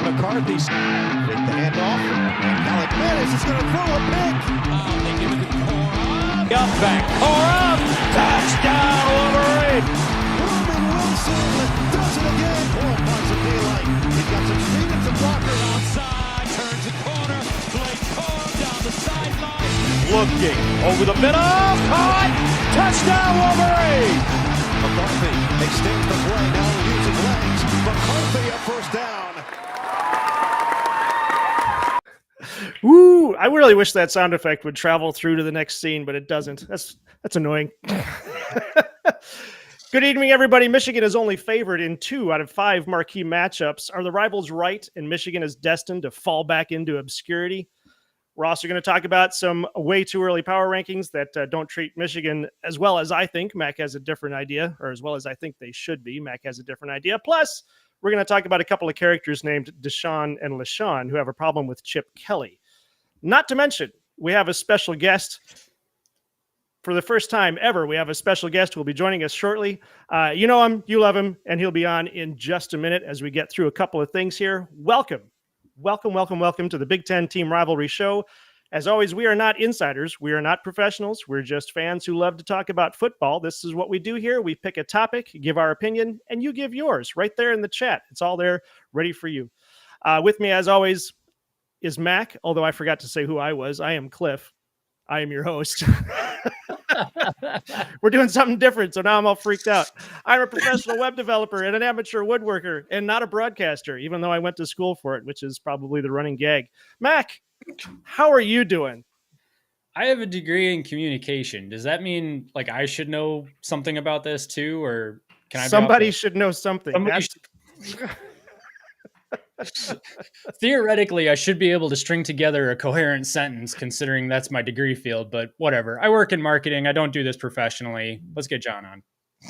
McCarthy. Take the handoff. And Alec Manis is going to throw a pick. They give it to Cora. Up back. Cora. Touchdown, Wolverines. Ruben Wilson does it again. Oh, finds some daylight. He's got some speed and some blockers. Outside. Turns the corner. Blake Cora down the sideline. Looking over the middle. Caught. Touchdown, Wolverines. McCarthy extends the play. I really wish that sound effect would travel through to the next scene, but it doesn't. That's annoying. Good evening, everybody. Michigan is only favored in 2 out of 5 marquee matchups. Are the rivals right, and Michigan is destined to fall back into obscurity? We're also going to talk about some way too early power rankings that don't treat Michigan as well as I think. Mac has a different idea, or as well as I think they should be. Mac has a different idea. Plus, we're going to talk about a couple of characters named Deshaun and LaShawn who have a problem with Chip Kelly. Not to mention, we have a special guest. For the first time ever, we have a special guest who will be joining us shortly. You know him, you love him, and he'll be on in just a minute as we get through a couple of things here. Welcome to the Big Ten Team Rivalry Show. As always, we are not insiders. We are not professionals. We're just fans who love to talk about football. This is what we do here. We pick a topic, give our opinion, and you give yours right there in the chat. It's all there ready for you. With me, as always, is Mac, although I forgot to say who I was. I am Cliff. I am your host. We're doing something different, so now I'm all freaked out. I'm a professional web developer and an amateur woodworker and not a broadcaster, even though I went to school for it, which is probably the running gag. Mac, how are you doing? I have a degree in communication. Does that mean like I should know something about this too, or can I? Somebody should know something. Theoretically, I should be able to string together a coherent sentence considering that's my degree field, but whatever. I work in marketing. I don't do this professionally. Let's get John on.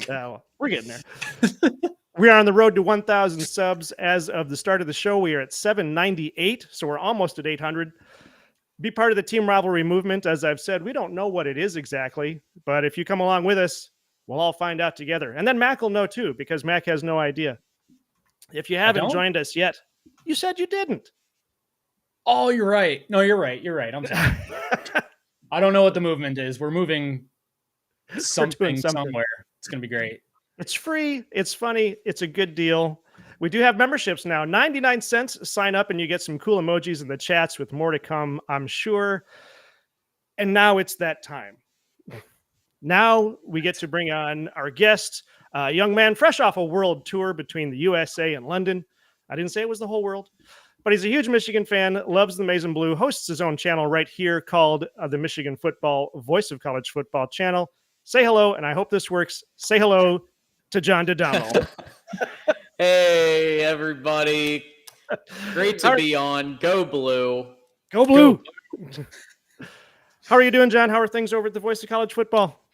Well, we're getting there. We are on the road to 1,000 subs. As of the start of the show, we are at 798, so we're almost at 800. Be part of the Team Rivalry movement. As I've said, we don't know what it is exactly, but if you come along with us, we'll all find out together. And then Mac will know too, because Mac has no idea. If you haven't joined us yet, you said you didn't. Oh, you're right. No, you're right. You're right. I'm sorry. I don't know what the movement is. We're moving something somewhere. It's going to be great. It's free. It's funny. It's a good deal. We do have memberships now. 99 cents. Sign up and you get some cool emojis in the chats with more to come, I'm sure. And now it's that time. Now we get to bring on our guest, a young man fresh off a world tour between the USA and London. I didn't say it was the whole world, but he's a huge Michigan fan, loves the Maize and Blue, hosts his own channel right here called the Michigan Football Voice of College Football channel. Say hello, and I hope this works. Say hello to John Dodamo. Hey, everybody. Great to be on. Go Blue. Go Blue. How are you doing, John? How are things over at the Voice of College Football?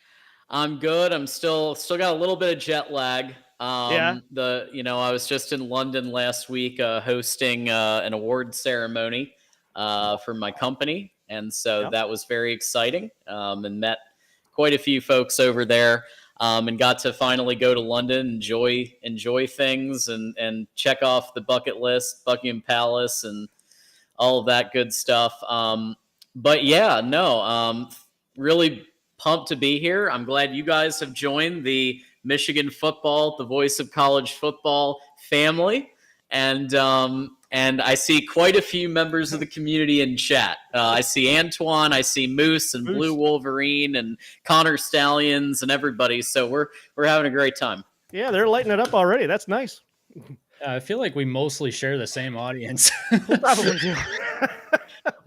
I'm good. I'm still got a little bit of jet lag. I was just in London last week hosting an award ceremony for my company. And so that was very exciting and met quite a few folks over there and got to finally go to London, enjoy things and check off the bucket list, Buckingham Palace and all of that good stuff. Really pumped to be here. I'm glad you guys have joined the Michigan football, the Voice of College Football family. And I see quite a few members of the community in chat. I see Antoine, I see Moose and Blue Wolverine and Connor Stallions and everybody. So we're having a great time. Yeah, they're lighting it up already. That's nice. I feel like we mostly share the same audience. We probably do.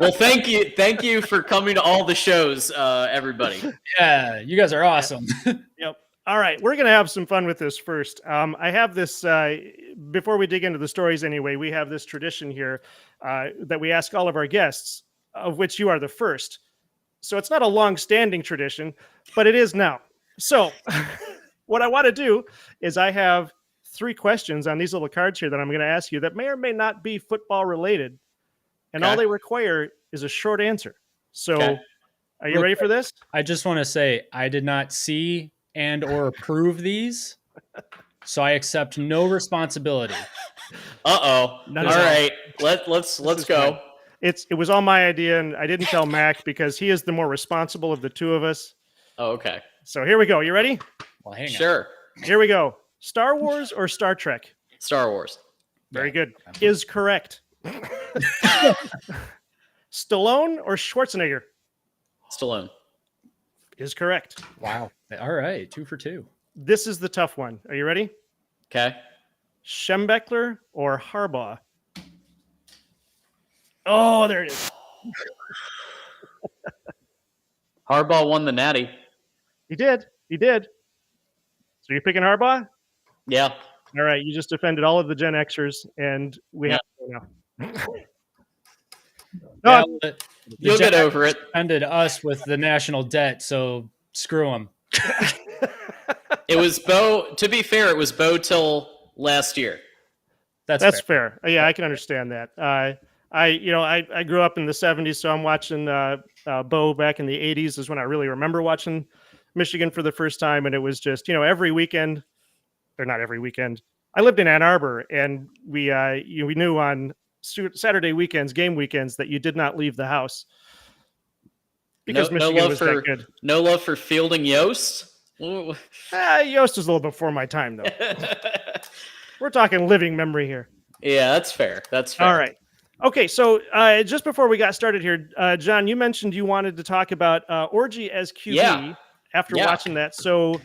Well, thank you for coming to all the shows, everybody. Yeah, you guys are awesome. Yep. All right, we're going to have some fun with this first. I have this, before we dig into the stories anyway, we have this tradition here that we ask all of our guests, of which you are the first. So it's not a long-standing tradition, but it is now. So what I want to do is I have 3 questions on these little cards here that I'm going to ask you that may or may not be football related. And all they require is a short answer. So are you ready for this? I just want to say I did not see and or approve these, so I accept no responsibility. All right, let's go. It was all my idea, and I didn't tell Mac because he is the more responsible of the two of us. Oh, okay. So here we go. You ready? Well, hang on. Sure. Here we go. Star Wars or Star Trek? Star Wars. Very good. Is correct. Stallone or Schwarzenegger? Stallone. Is correct. Wow. All right. 2 for 2. This is the tough one. Are you ready? Okay. Schembechler or Harbaugh? Oh, there it is. Harbaugh won the Natty. He did. So you're picking Harbaugh? Yeah. All right, you just offended all of the Gen Xers, and we have to go now. Yeah, You'll get over it. Ended us with the national debt, so screw them. It was Bo. To be fair, it was Bo till last year. That's fair. Yeah, I can understand that. I grew up in the 70s, so I'm watching Bo back in the 80s is when I really remember watching Michigan for the first time, and it was just every weekend, or not every weekend. I lived in Ann Arbor, and we knew on Saturday weekends, game weekends, that you did not leave the house because Michigan was that good. No love for Fielding Yost. Yost was a little before my time, though. We're talking living memory here. Yeah, that's fair. All right. Okay, so just before we got started here, John, you mentioned you wanted to talk about Orgy as QB after watching that. So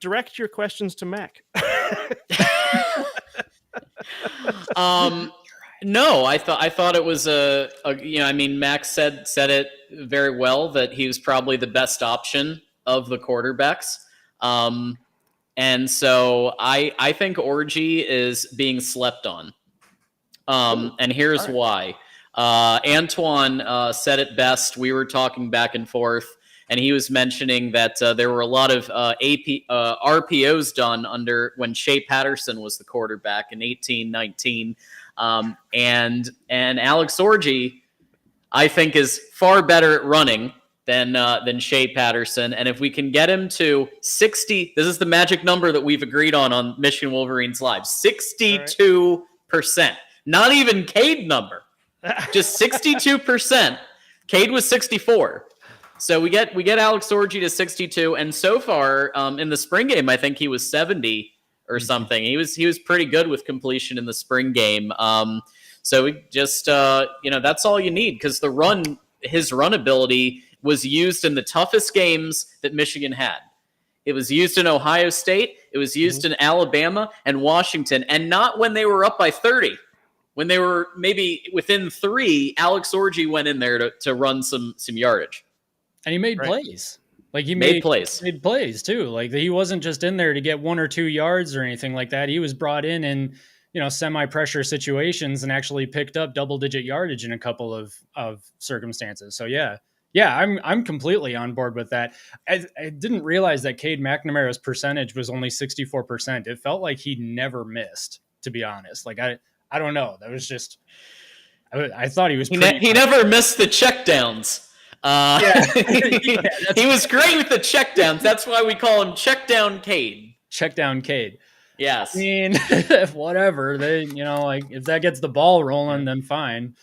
direct your questions to Mac. No, I thought it was Mac said it very well that he was probably the best option of the quarterbacks. And so I think Orgy is being slept on. And here's why. Antoine said it best. We were talking back and forth, and he was mentioning that there were a lot of RPOs done when Shea Patterson was the quarterback in 18-19. And Alex Orgy, I think, is far better at running than Shea Patterson. And if we can get him to 60, this is the magic number that we've agreed on Michigan Wolverines Live, 62%. Not even Cade number, just 62%. Cade was 64. So we get Alex Orgy to 62, and so far in the spring game, I think he was 70 or something. He was pretty good with completion in the spring game. So we just that's all you need, because his run ability was used in the toughest games that Michigan had. It was used in Ohio State. It was used in Alabama and Washington, and not when they were up by 30. When they were maybe within 3, Alex Orgy went in there to run some yardage. And he made plays. Like he made plays. Made plays too. Like he wasn't just in there to get 1 or 2 yards or anything like that. He was brought in semi-pressure situations and actually picked up double-digit yardage in a couple of circumstances. So yeah, I'm completely on board with that. I didn't realize that Cade McNamara's percentage was only 64%. It felt like he never missed, to be honest. Like I don't know. That was just I thought he was. He never missed the checkdowns. He was great with the checkdowns. That's why we call him Checkdown Cade. Checkdown Cade. Yes. I mean, whatever. If that gets the ball rolling, then fine.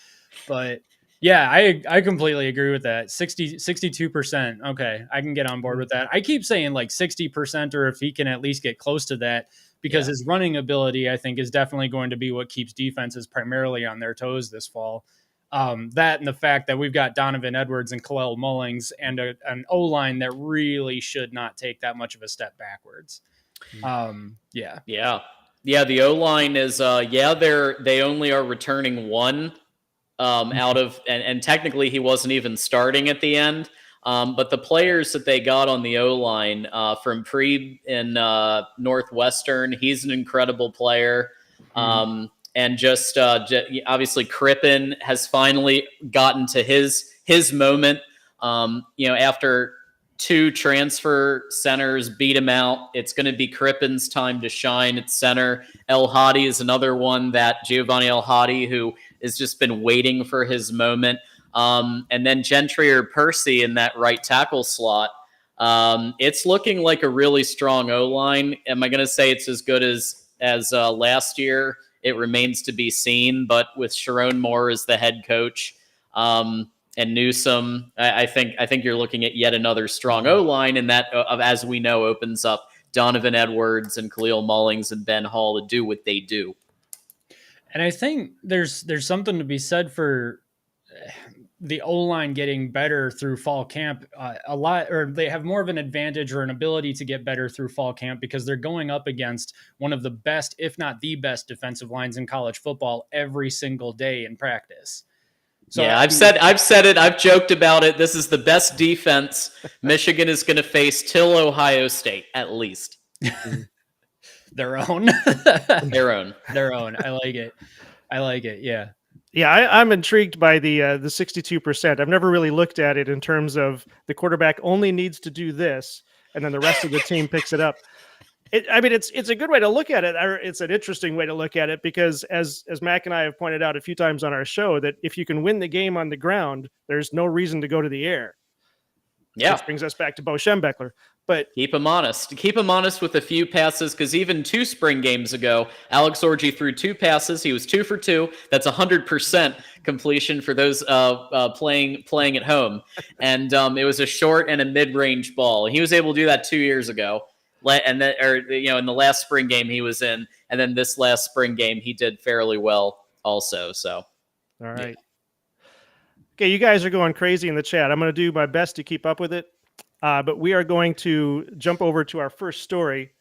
But yeah, I completely agree with that. 62%. Okay, I can get on board with that. I keep saying like 60%, or if he can at least get close to that, because his running ability, I think, is definitely going to be what keeps defenses primarily on their toes this fall. That and the fact that we've got Donovan Edwards and Khalil Mullings and an O-line that really should not take that much of a step backwards. The O-line is they only are returning 1 out of, and technically he wasn't even starting at the end. But the players that they got on the O-line from Preeb in Northwestern, he's an incredible player. And just obviously Crippen has finally gotten to his moment. After 2 transfer centers beat him out, it's going to be Crippen's time to shine at center. El Hadi is another one, that Giovanni El Hadi, who has just been waiting for his moment. And then Gentry or Percy in that right tackle slot. It's looking like a really strong O-line. Am I going to say it's as good as last year? It remains to be seen. But with Sharon Moore as the head coach and Newsome, I think you're looking at yet another strong O-line, and that, as we know, opens up Donovan Edwards and Khalil Mullings and Ben Hall to do what they do. And I think there's something to be said for the O-line getting better through fall camp a lot, or they have more of an advantage or an ability to get better through fall camp because they're going up against one of the best, if not the best, defensive lines in college football every single day in practice. So yeah, I've said it. I've joked about it. This is the best defense Michigan is going to face till Ohio State, at least. their own. Their own. Their own. I like it. Yeah. Yeah, I'm intrigued by the 62%. I've never really looked at it in terms of the quarterback only needs to do this, and then the rest of the team picks it up. It's a good way to look at it. Or it's an interesting way to look at it because, as Mac and I have pointed out a few times on our show, that if you can win the game on the ground, there's no reason to go to the air. Yeah. Which brings us back to Bo Schembechler. But keep him honest. Keep him honest with a few passes, because even 2 spring games ago, Alex Orji threw 2 passes. He was 2 for 2. That's 100% completion for those playing at home. And it was a short and a mid-range ball. He was able to do that 2 years ago. And then, in the last spring game he was in, and then this last spring game he did fairly well also. So, all right. Yeah. Okay, you guys are going crazy in the chat. I'm going to do my best to keep up with it. But we are going to jump over to our first story,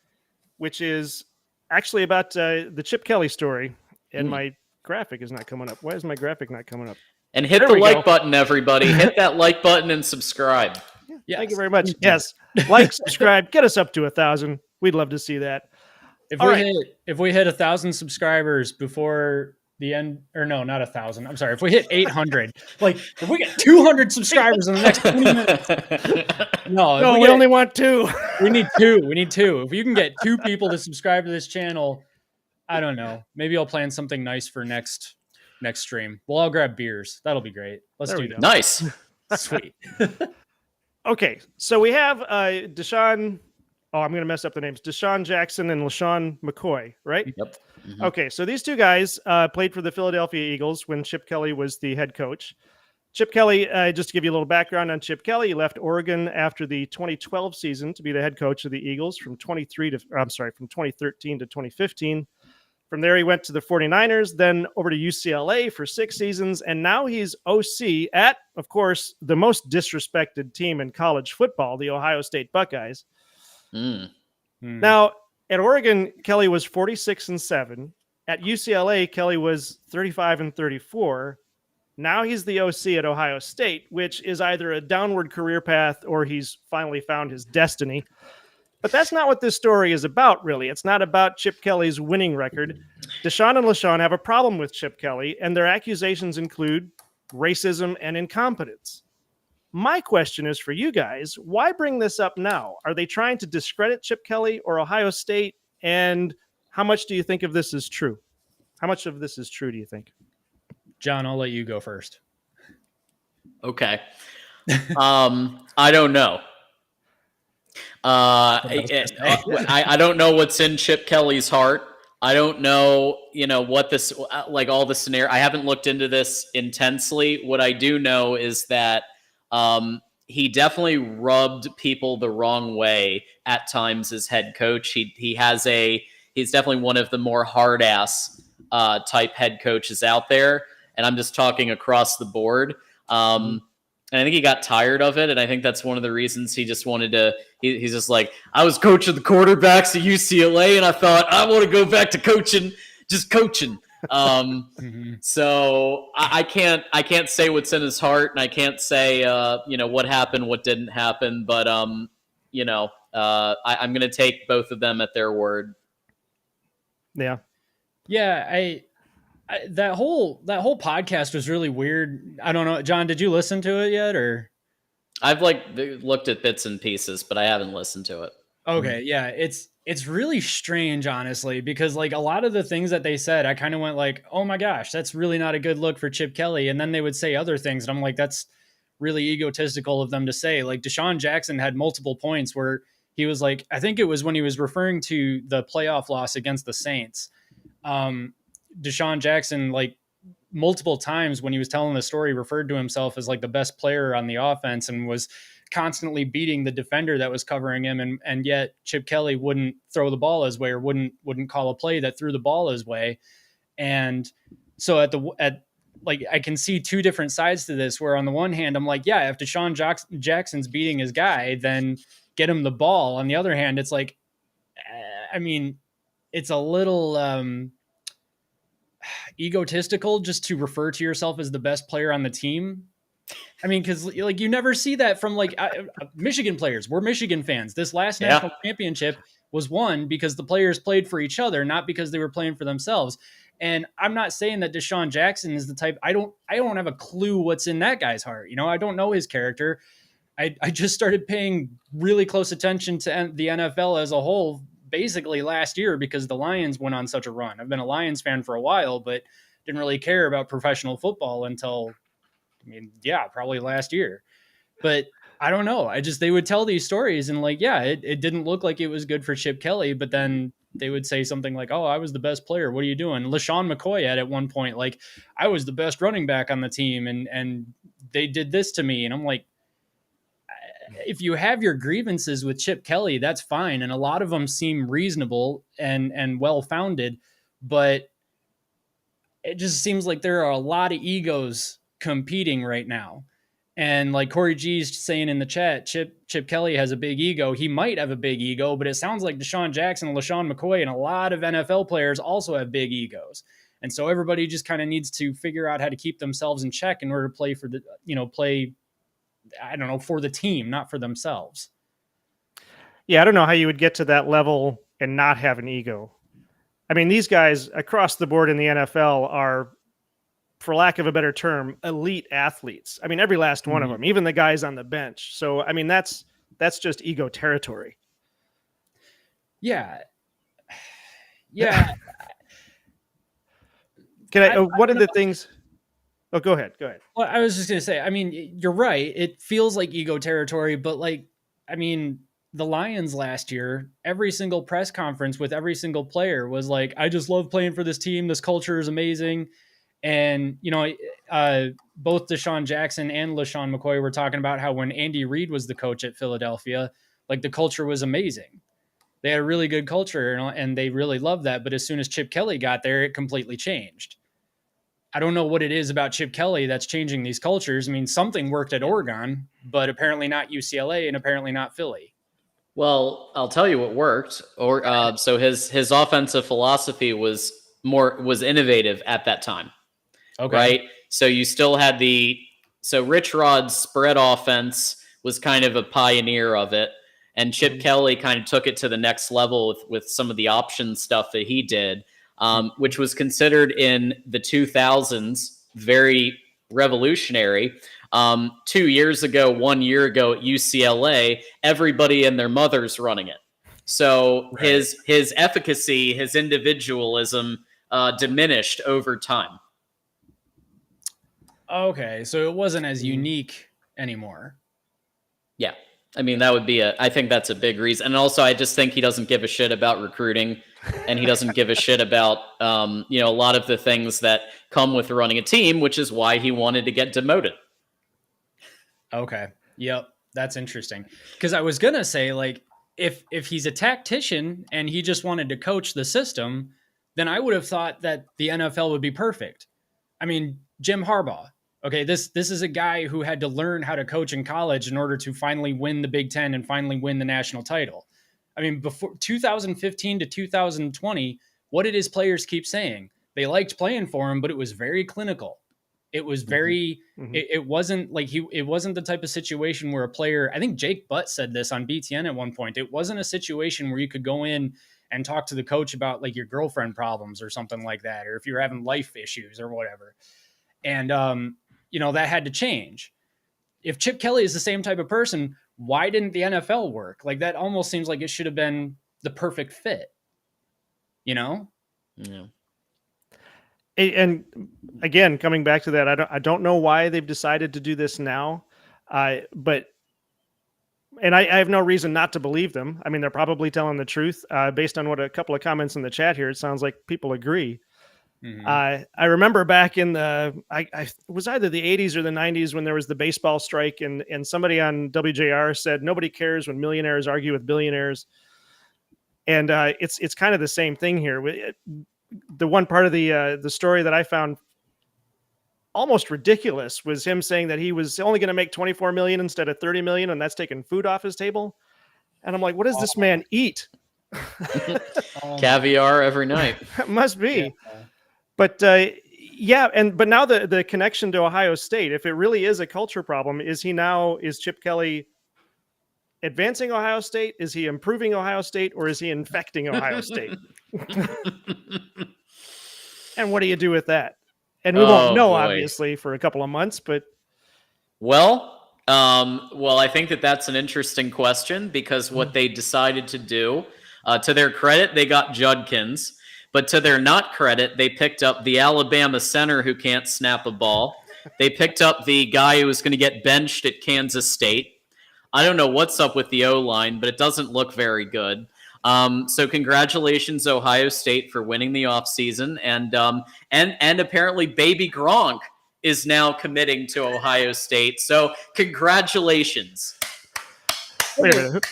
which is actually about the Chip Kelly story. And my graphic is not coming up. Why is my graphic not coming up? And hit the like button, everybody. Hit that like button and subscribe. Yes. Thank you very much. Yes. Like, subscribe, get us up to 1,000. We'd love to see that. If we hit 1,000 subscribers before the end, or no, not 1,000. I'm sorry. If we hit 800, like if we get 200 subscribers in the next 20 minutes. No, we only want 2. We need 2. We need 2. If you can get 2 people to subscribe to this channel, I don't know. Maybe I'll plan something nice for next stream. We'll all grab beers. That'll be great. Let's do that. Nice. Sweet. Okay, so we have Deshaun. Oh, I'm going to mess up the names. Deshaun Jackson and LaShawn McCoy, right? Yep. Mm-hmm. Okay, so these 2 guys played for the Philadelphia Eagles when Chip Kelly was the head coach. Chip Kelly, just to give you a little background on Chip Kelly, he left Oregon after the 2012 season to be the head coach of the Eagles from 2013 to 2015. From there, he went to the 49ers, then over to UCLA for 6 seasons, and now he's OC at, of course, the most disrespected team in college football, the Ohio State Buckeyes. Now, at Oregon, Kelly was 46-7. At UCLA, Kelly was 35-34. Now he's the OC at Ohio State, which is either a downward career path or he's finally found his destiny. But that's not what this story is about, really. It's not about Chip Kelly's winning record. Deshaun and LaShawn have a problem with Chip Kelly, and their accusations include racism and incompetence. My question is for you guys, why bring this up now? Are they trying to discredit Chip Kelly or Ohio State? And how much do you think of this is true? How much of this is true, do you think? John, I'll let you go first. Okay. I don't know. I don't know what's in Chip Kelly's heart. I don't know, what this, like all the scenario. I haven't looked into this intensely. What I do know is that he definitely rubbed people the wrong way at times as head coach. He's definitely one of the more hard ass type head coaches out there. And I'm just talking across the board. And I think he got tired of it. And I think that's one of the reasons he just wanted to, he's just like, I was coaching the quarterbacks at UCLA and I thought I want to go back to coaching. So I can't say what's in his heart, and I can't say, what happened, what didn't happen, but I'm going to take both of them at their word. Yeah. Yeah. That whole podcast was really weird. I don't know. John, did you listen to it yet, or? I've looked at bits and pieces, but I haven't listened to it. Okay. Yeah. It's really strange, honestly, because like a lot of the things that they said, I kind of went like, oh my gosh, that's really not a good look for Chip Kelly. And then they would say other things. And I'm like, that's really egotistical of them to say. Like Deshaun Jackson had multiple points where he was like, I think it was when he was referring to the playoff loss against the Saints. Deshaun Jackson, like multiple times when he was telling the story, referred to himself as like the best player on the offense and was constantly beating the defender that was covering him. And yet Chip Kelly wouldn't throw the ball his way or wouldn't call a play that threw the ball his way. And so I can see 2 different sides to this, where on the one hand, I'm like, yeah, if Deshaun Jackson's beating his guy, then get him the ball. On the other hand, it's like, it's a little, egotistical just to refer to yourself as the best player on the team. I mean, because like you never see that from like Michigan players. We're Michigan fans. This last national championship was won because the players played for each other, not because they were playing for themselves. And I'm not saying that Deshaun Jackson is the type. I don't have a clue what's in that guy's heart. You know, I don't know his character. I just started paying really close attention to the NFL as a whole basically last year because the Lions went on such a run. I've been a Lions fan for a while, but didn't really care about professional football until, probably last year. But I don't know. They would tell these stories and like, it didn't look like it was good for Chip Kelly, but then they would say something like, oh, I was the best player. What are you doing? LaShawn McCoy at one point, like, I was the best running back on the team and they did this to me. And I'm like, if you have your grievances with Chip Kelly, that's fine. And a lot of them seem reasonable and well-founded, but it just seems like there are a lot of egos competing right now. And like Corey G's saying in the chat, Chip Kelly has a big ego. He might have a big ego, but it sounds like Deshaun Jackson, LaShawn McCoy, and a lot of NFL players also have big egos. And so everybody just kind of needs to figure out how to keep themselves in check in order to play for for the team, not for themselves. Yeah, I don't know how you would get to that level and not have an ego. I mean, these guys across the board in the NFL are, for lack of a better term, elite athletes. I mean, every last one of them, even the guys on the bench. So, I mean, that's just ego territory. Yeah. Yeah. One of the things... Oh, go ahead. Well, I was just going to say, I mean, you're right. It feels like ego territory, but like, I mean, the Lions last year, every single press conference with every single player was like, I just love playing for this team. This culture is amazing. And, both Deshaun Jackson and LaShawn McCoy were talking about how when Andy Reid was the coach at Philadelphia, like the culture was amazing. They had a really good culture and they really loved that. But as soon as Chip Kelly got there, it completely changed. I don't know what it is about Chip Kelly that's changing these cultures. I mean, something worked at Oregon, but apparently not UCLA and apparently not Philly. Well, I'll tell you what worked. So his offensive philosophy was innovative at that time. Okay. Right. So you still had Rich Rod's spread offense was kind of a pioneer of it. And Chip Kelly kind of took it to the next level with some of the option stuff that he did. Which was considered in the 2000s very revolutionary. 2 years ago, 1 year ago at UCLA, everybody and their mother's running it. So his efficacy, his individualism diminished over time. Okay, so it wasn't as unique anymore. Yeah. I mean, I think that's a big reason. And also, I just think he doesn't give a shit about recruiting and he doesn't give a shit about, a lot of the things that come with running a team, which is why he wanted to get demoted. Okay. Yep. That's interesting. Because I was going to say, like, if he's a tactician and he just wanted to coach the system, then I would have thought that the NFL would be perfect. I mean, Jim Harbaugh. Okay, this is a guy who had to learn how to coach in college in order to finally win the Big Ten and finally win the national title. I mean, before 2015 to 2020, what did his players keep saying? They liked playing for him, but it was very clinical. It was very, it wasn't like it wasn't the type of situation where a player, I think Jake Butt said this on BTN at one point. It wasn't a situation where you could go in and talk to the coach about like your girlfriend problems or something like that, or if you're having life issues or whatever. And, that had to change. If Chip Kelly is the same type of person, why didn't the NFL work? Like that almost seems like it should have been the perfect fit, Yeah. And again, coming back to that, I don't know why they've decided to do this now, but I have no reason not to believe them. I mean, they're probably telling the truth. Based on what a couple of comments in the chat here, it sounds like people agree. I remember back in it was either the 80s or the 90s when there was the baseball strike, and somebody on WJR said nobody cares when millionaires argue with billionaires, and it's kind of the same thing here. The one part of the story that I found almost ridiculous was him saying that he was only going to make 24 million instead of 30 million, and that's taking food off his table. And I'm like, what does this man eat? Caviar every night. Must be. Yeah. But Yeah, but now the connection to Ohio State, if it really is a culture problem, is Chip Kelly advancing Ohio State? Is he improving Ohio State, or is he infecting Ohio State? And what do you do with that? And we won't know, obviously, for a couple of months, but I think that's an interesting question, because what they decided to do, to their credit, they got Judkins, but to their not credit, they picked up the Alabama center who can't snap a ball. They picked up the guy who was going to get benched at Kansas State. I don't know what's up with the O-line, but it doesn't look very good. So congratulations, Ohio State, for winning the offseason. And apparently Baby Gronk is now committing to Ohio State. So congratulations. wait a minute.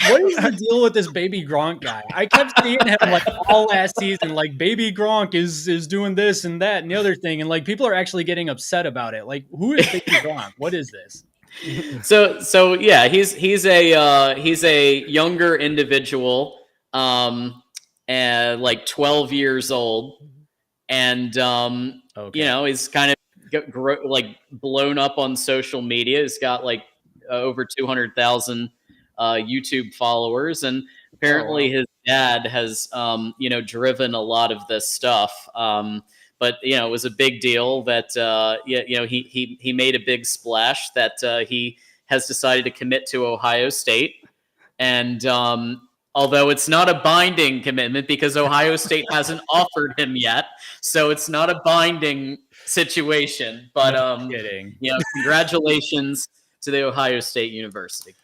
What is the deal with this Baby Gronk guy? I kept seeing him like all last season, like Baby Gronk is doing this and that and the other thing, and like people are actually getting upset about it. Like, who is Baby Gronk? What is this? So yeah, he's a younger individual, and like 12 years old, and he's kind of like blown up on social media. He's got like over 200,000 YouTube followers, and apparently his dad has driven a lot of this stuff. But it was a big deal that he made a big splash that he has decided to commit to Ohio State, and although it's not a binding commitment because Ohio State hasn't offered him yet, so it's not a binding situation. But congratulations to the Ohio State University.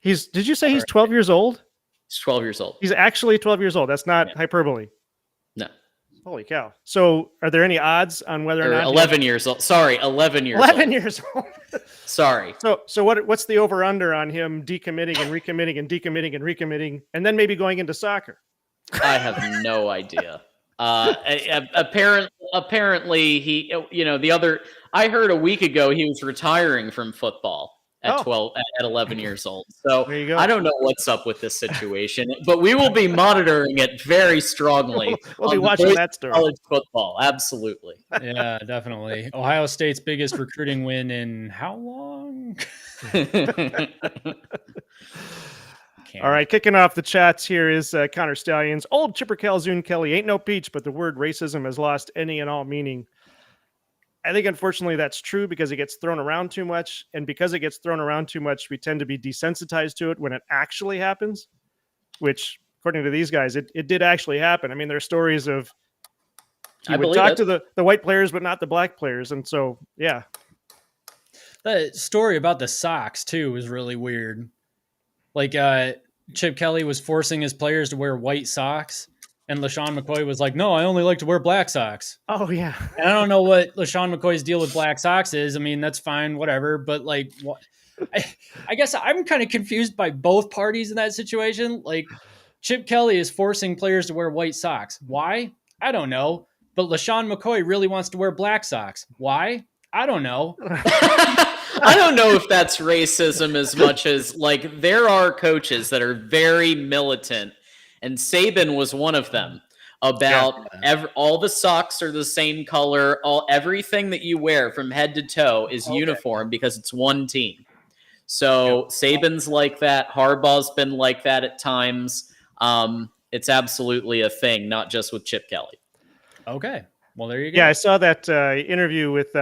Did you say he's 12 years old? He's 12 years old. He's actually 12 years old. That's not hyperbole. No. Holy cow. So are there any odds on whether or not 11 years old? Sorry, 11 years 11 years old. Sorry. So what's the over under on him decommitting and recommitting and decommitting and recommitting and then maybe going into soccer? I have no idea. Apparently he, I heard a week ago he was retiring from football at 11 years old. So there you go. I don't know what's up with this situation, but we will be monitoring it very strongly. We'll be watching that story. College football, absolutely. Yeah, definitely. Ohio State's biggest recruiting win in how long? All right, kicking off the chats here is Connor Stallions. Old Chipper Calzoon Kelly ain't no peach, but the word racism has lost any and all meaning. I think, unfortunately, that's true because it gets thrown around too much. And because it gets thrown around too much, we tend to be desensitized to it when it actually happens, which, according to these guys, it did actually happen. I mean, there are stories of he would talk to the white players, but not the black players. And so, yeah. That story about the socks, too, is really weird. Like, Chip Kelly was forcing his players to wear white socks. And LaShawn McCoy was like, no, I only like to wear black socks. Oh, yeah. And I don't know what LaShawn McCoy's deal with black socks is. I mean, that's fine, whatever. But, like, I guess I'm kind of confused by both parties in that situation. Like, Chip Kelly is forcing players to wear white socks. Why? I don't know. But LaShawn McCoy really wants to wear black socks. Why? I don't know. I don't know if that's racism as much as, like, there are coaches that are very militant. And Saban was one of them about all the socks are the same color. Everything that you wear from head to toe is uniform because it's one team. So Saban's like that. Harbaugh's been like that at times. It's absolutely a thing, not just with Chip Kelly. Okay. Well, there you go. Yeah, I saw that interview with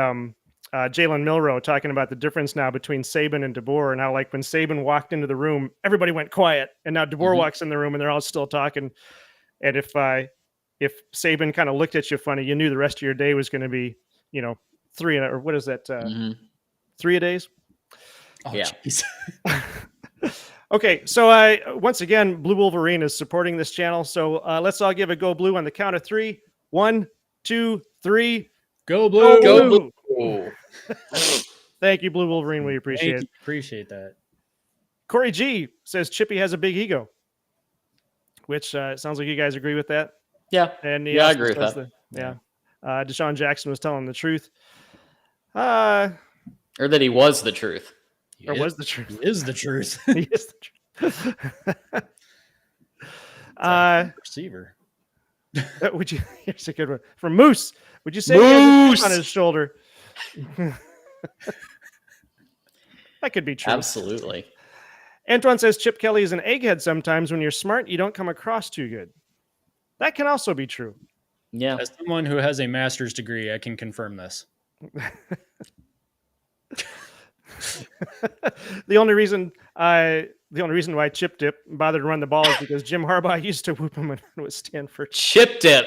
Jalen Milroe talking about the difference now between Saban and DeBoer, and how, like, when Saban walked into the room, everybody went quiet, and now DeBoer walks in the room and they're all still talking. And if Saban kind of looked at you funny, you knew the rest of your day was going to be, 3 or what is that? 3 a days. Oh, yeah. Okay, so once again, Blue Wolverine is supporting this channel. So let's all give a go blue on the count of 3. 1, 2, 3. Go Blue. Go Blue. Thank you, Blue Wolverine. We appreciate it. Appreciate that. Corey G says Chippy has a big ego, which sounds like you guys agree with that. Yeah. And I agree with that. Deshaun Jackson was telling the truth. Or that he was the truth. Was the truth. He is the truth. He is the truth. Receiver. Would you? Here's a good one from Moose. Would you say he has a chip on his shoulder? That could be true. Absolutely. Antoine says Chip Kelly is an egghead sometimes. When you're smart, you don't come across too good. That can also be true. Yeah. As someone who has a master's degree, I can confirm this. The only reason why Chip Dip bothered to run the ball is because Jim Harbaugh used to whoop him when it was Stanford. Chip Dip.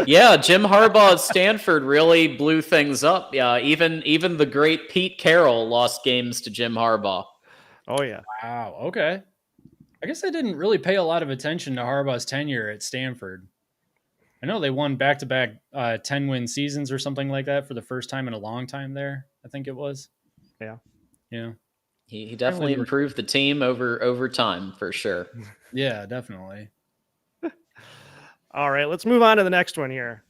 Yeah, Jim Harbaugh at Stanford really blew things up. Yeah, even the great Pete Carroll lost games to Jim Harbaugh. Oh yeah. Wow. Okay. I guess I didn't really pay a lot of attention to Harbaugh's tenure at Stanford. I know they won back-to-back 10-win seasons or something like that for the first time in a long time there. I think it was. Yeah. Yeah. He definitely improved the team over time for sure. Yeah, definitely. All right, let's move on to the next one here.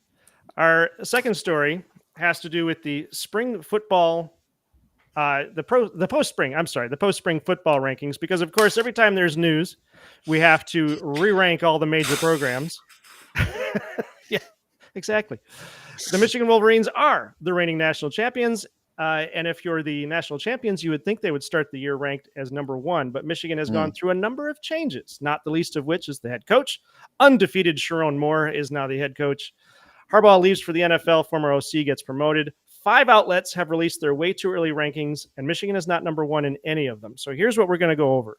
Our second story has to do with the spring football, the post-spring football rankings, because of course every time there's news, we have to re-rank all the major programs. Yeah, exactly. The Michigan Wolverines are the reigning national champions. And if you're the national champions, you would think they would start the year ranked as number 1. But Michigan has gone through a number of changes, not the least of which is the head coach. Undefeated Sharon Moore is now the head coach. Harbaugh leaves for the NFL. Former OC gets promoted. 5 outlets have released their way too early rankings, and Michigan is not number 1 in any of them. So here's what we're going to go over.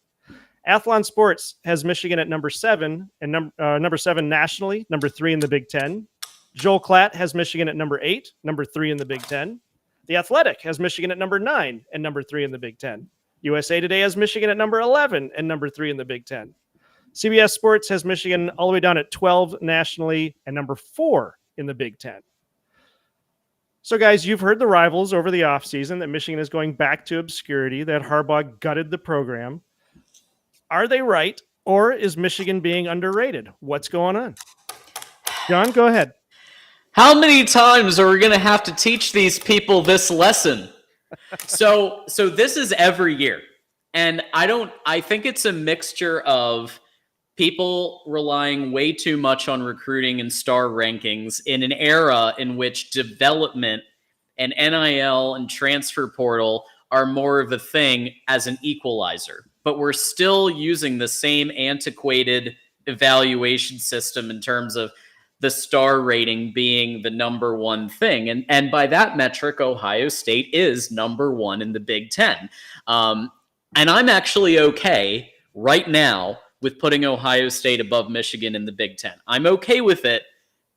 Athlon Sports has Michigan at number 7, and number 7 nationally, number 3 in the Big Ten. Joel Klatt has Michigan at number 8, number 3 in the Big Ten. The Athletic has Michigan at number 9 and number 3 in the Big Ten. USA Today has Michigan at number 11 and number 3 in the Big Ten. CBS Sports has Michigan all the way down at 12 nationally and number 4 in the Big Ten. So, guys, you've heard the rivals over the offseason that Michigan is going back to obscurity, that Harbaugh gutted the program. Are they right, or is Michigan being underrated? What's going on? John, go ahead. How many times are we going to have to teach these people this lesson? So this is every year. And I think it's a mixture of people relying way too much on recruiting and star rankings in an era in which development and NIL and transfer portal are more of a thing as an equalizer. But we're still using the same antiquated evaluation system in terms of the star rating being the number 1 thing. And by that metric, Ohio State is number 1 in the Big Ten. And I'm actually okay right now with putting Ohio State above Michigan in the Big Ten. I'm okay with it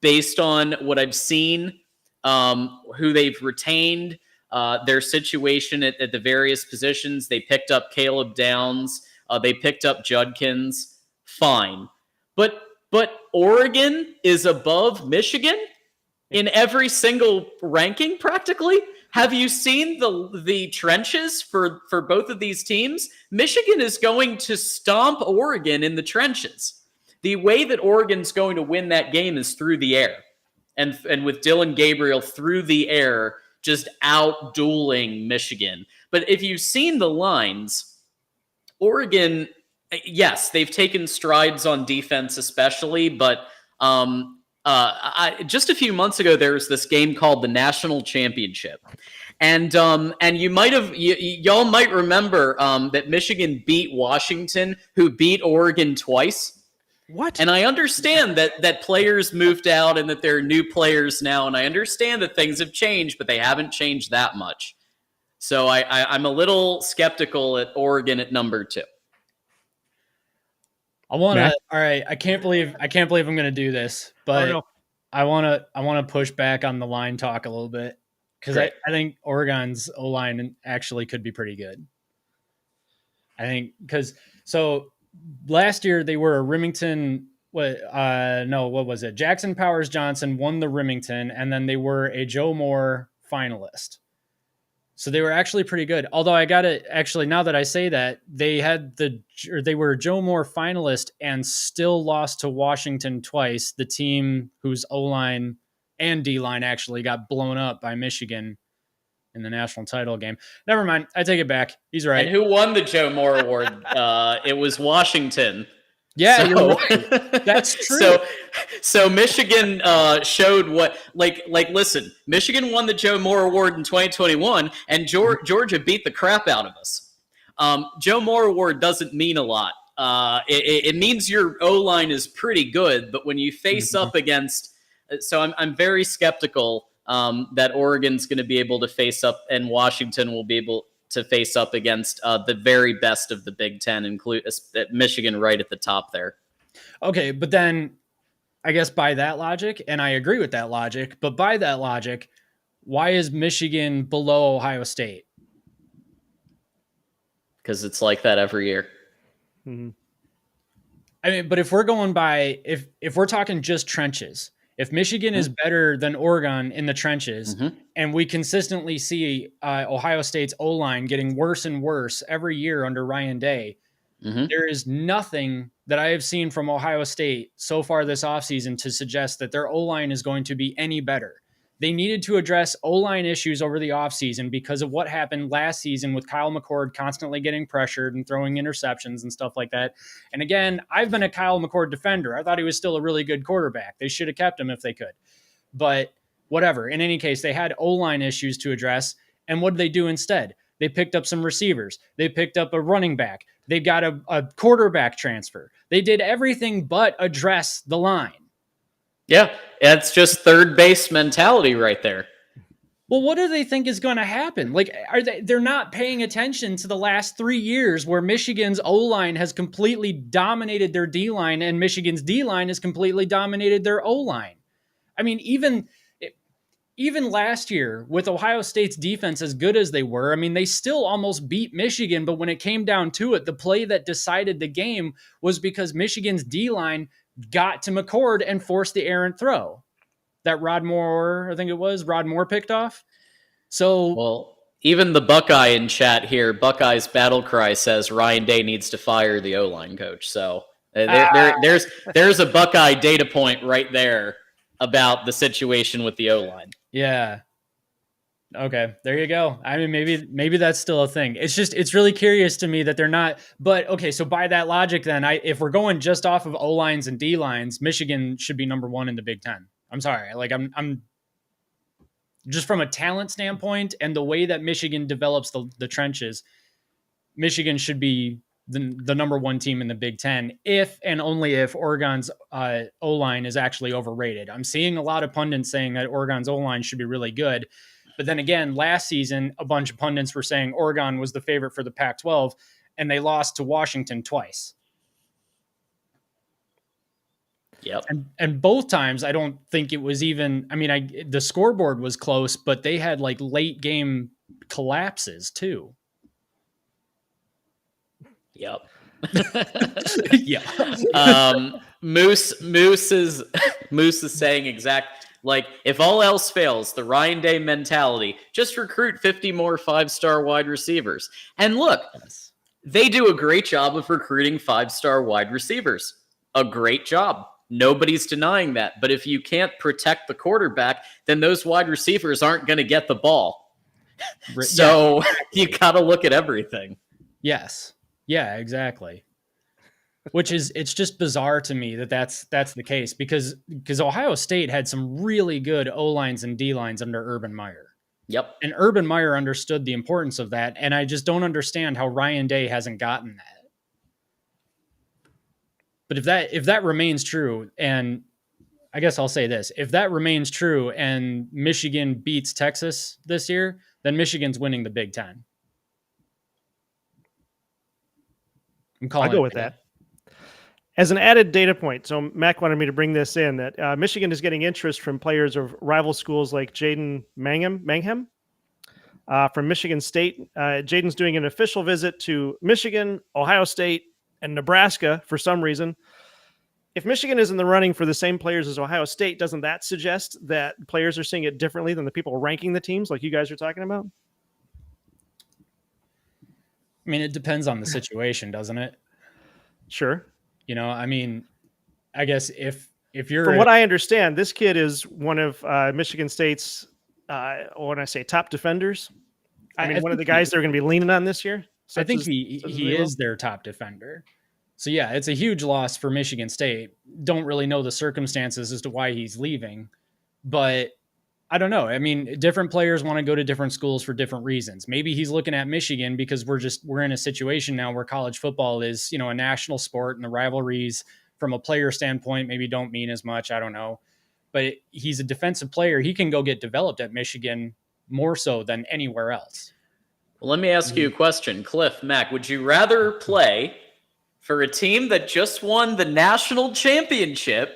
based on what I've seen, who they've retained, their situation at the various positions. They picked up Caleb Downs. They picked up Judkins. Fine. But Oregon is above Michigan in every single ranking, practically. Have you seen the trenches for both of these teams? Michigan is going to stomp Oregon in the trenches. The way that Oregon's going to win that game is through the air. And with Dylan Gabriel through the air, just out-dueling Michigan. But if you've seen the lines, Oregon, yes, they've taken strides on defense especially, but just a few months ago, there was this game called the National Championship. And y'all might remember that Michigan beat Washington, who beat Oregon twice. What? And I understand that players moved out and that there are new players now, and I understand that things have changed, but they haven't changed that much. So I'm a little skeptical at Oregon at number 2. All right. I can't believe I'm going to do this, but I want to push back on the line talk a little bit because I think Oregon's O-line actually could be pretty good. I think so last year they were a Remington. What was it? Jackson Powers Johnson won the Remington, and then they were a Joe Moore finalist. So they were actually pretty good. Although now that I say that, they were a Joe Moore finalist and still lost to Washington twice, the team whose O-line and D-line actually got blown up by Michigan in the national title game. Never mind. I take it back. He's right. And who won the Joe Moore Award? It was Washington. Yeah, you're right. That's true. So Michigan showed what listen, Michigan won the Joe Moore Award in 2021, and Georgia beat the crap out of us. Joe Moore Award doesn't mean a lot. It means your O-line is pretty good, but when you face up against, so I'm very skeptical that Oregon's going to be able to face up, and Washington will be able to face up against the very best of the Big Ten, include Michigan right at the top there. Okay, but then I guess by that logic, and I agree with that logic, but by that logic, why is Michigan below Ohio State? Because it's like that every year. Mm-hmm. I mean, but if we're going by, if we're talking just trenches, if Michigan is better than Oregon in the trenches, and we consistently see Ohio State's O-line getting worse and worse every year under Ryan Day, there is nothing that I have seen from Ohio State so far this offseason to suggest that their O-line is going to be any better. They needed to address O-line issues over the offseason because of what happened last season with Kyle McCord constantly getting pressured and throwing interceptions and stuff like that. And again, I've been a Kyle McCord defender. I thought he was still a really good quarterback. They should have kept him if they could. But whatever. In any case, they had O-line issues to address. And what did they do instead? They picked up some receivers. They picked up a running back. They got a quarterback transfer. They did everything but address the line. Yeah, it's just third base mentality right there. Well, what do they think is going to happen? Like, they're not paying attention to the last 3 years where Michigan's O-line has completely dominated their D-line and Michigan's D-line has completely dominated their O-line. I mean, even last year with Ohio State's defense as good as they were, I mean, they still almost beat Michigan, but when it came down to it, the play that decided the game was because Michigan's D-line got to McCord and forced the errant throw that Rod Moore picked off. So, well, even the Buckeye in chat here, Buckeye's battle cry says Ryan Day needs to fire the O-line coach. So there's a Buckeye data point right there about the situation with the O-line. Yeah. Okay, there you go. I mean, maybe that's still a thing. It's really curious to me that they're not. But okay, so by that logic, then if we're going just off of O lines and D lines, Michigan should be number 1 in the Big Ten. I'm sorry, like I'm just from a talent standpoint and the way that Michigan develops the trenches, Michigan should be the number 1 team in the Big Ten if and only if Oregon's O line is actually overrated. I'm seeing a lot of pundits saying that Oregon's O line should be really good. But then again, last season, a bunch of pundits were saying Oregon was the favorite for the Pac-12, and they lost to Washington twice. Yep. And both times, I don't think it was even. I mean, the scoreboard was close, but they had like late game collapses too. Yep. Yeah. Moose is saying exact. Like, if all else fails, the Ryan Day mentality, just recruit 50 more 5-star wide receivers. And look, they do a great job of recruiting 5-star wide receivers. A great job. Nobody's denying that. But if you can't protect the quarterback, then those wide receivers aren't going to get the ball. So you got to look at everything. Yes. Yeah, exactly. It's just bizarre to me that's the case because Ohio State had some really good O-lines and D-lines under Urban Meyer. Yep. And Urban Meyer understood the importance of that, and I just don't understand how Ryan Day hasn't gotten that. But if that remains true, and I guess I'll say this, if that remains true and Michigan beats Texas this year, then Michigan's winning the Big Ten. I'll go with that. As an added data point, so Mac wanted me to bring this in, that Michigan is getting interest from players of rival schools like Jaden Mangum from Michigan State. Jaden's doing an official visit to Michigan, Ohio State, and Nebraska for some reason. If Michigan is in the running for the same players as Ohio State, doesn't that suggest that players are seeing it differently than the people ranking the teams like you guys are talking about? I mean, it depends on the situation, doesn't it? Sure. You know, I mean, I guess if you're... From what I understand, this kid is one of Michigan State's, when I say top defenders, I mean, one of the guys they're going to be leaning on this year. I think he is their top defender. So yeah, it's a huge loss for Michigan State. Don't really know the circumstances as to why he's leaving, but I don't know. I mean, different players want to go to different schools for different reasons. Maybe he's looking at Michigan because we're in a situation now where college football is, a national sport, and the rivalries from a player standpoint maybe don't mean as much. I don't know. But he's a defensive player. He can go get developed at Michigan more so than anywhere else. Well, let me ask you a question. Cliff, Mac, would you rather play for a team that just won the national championship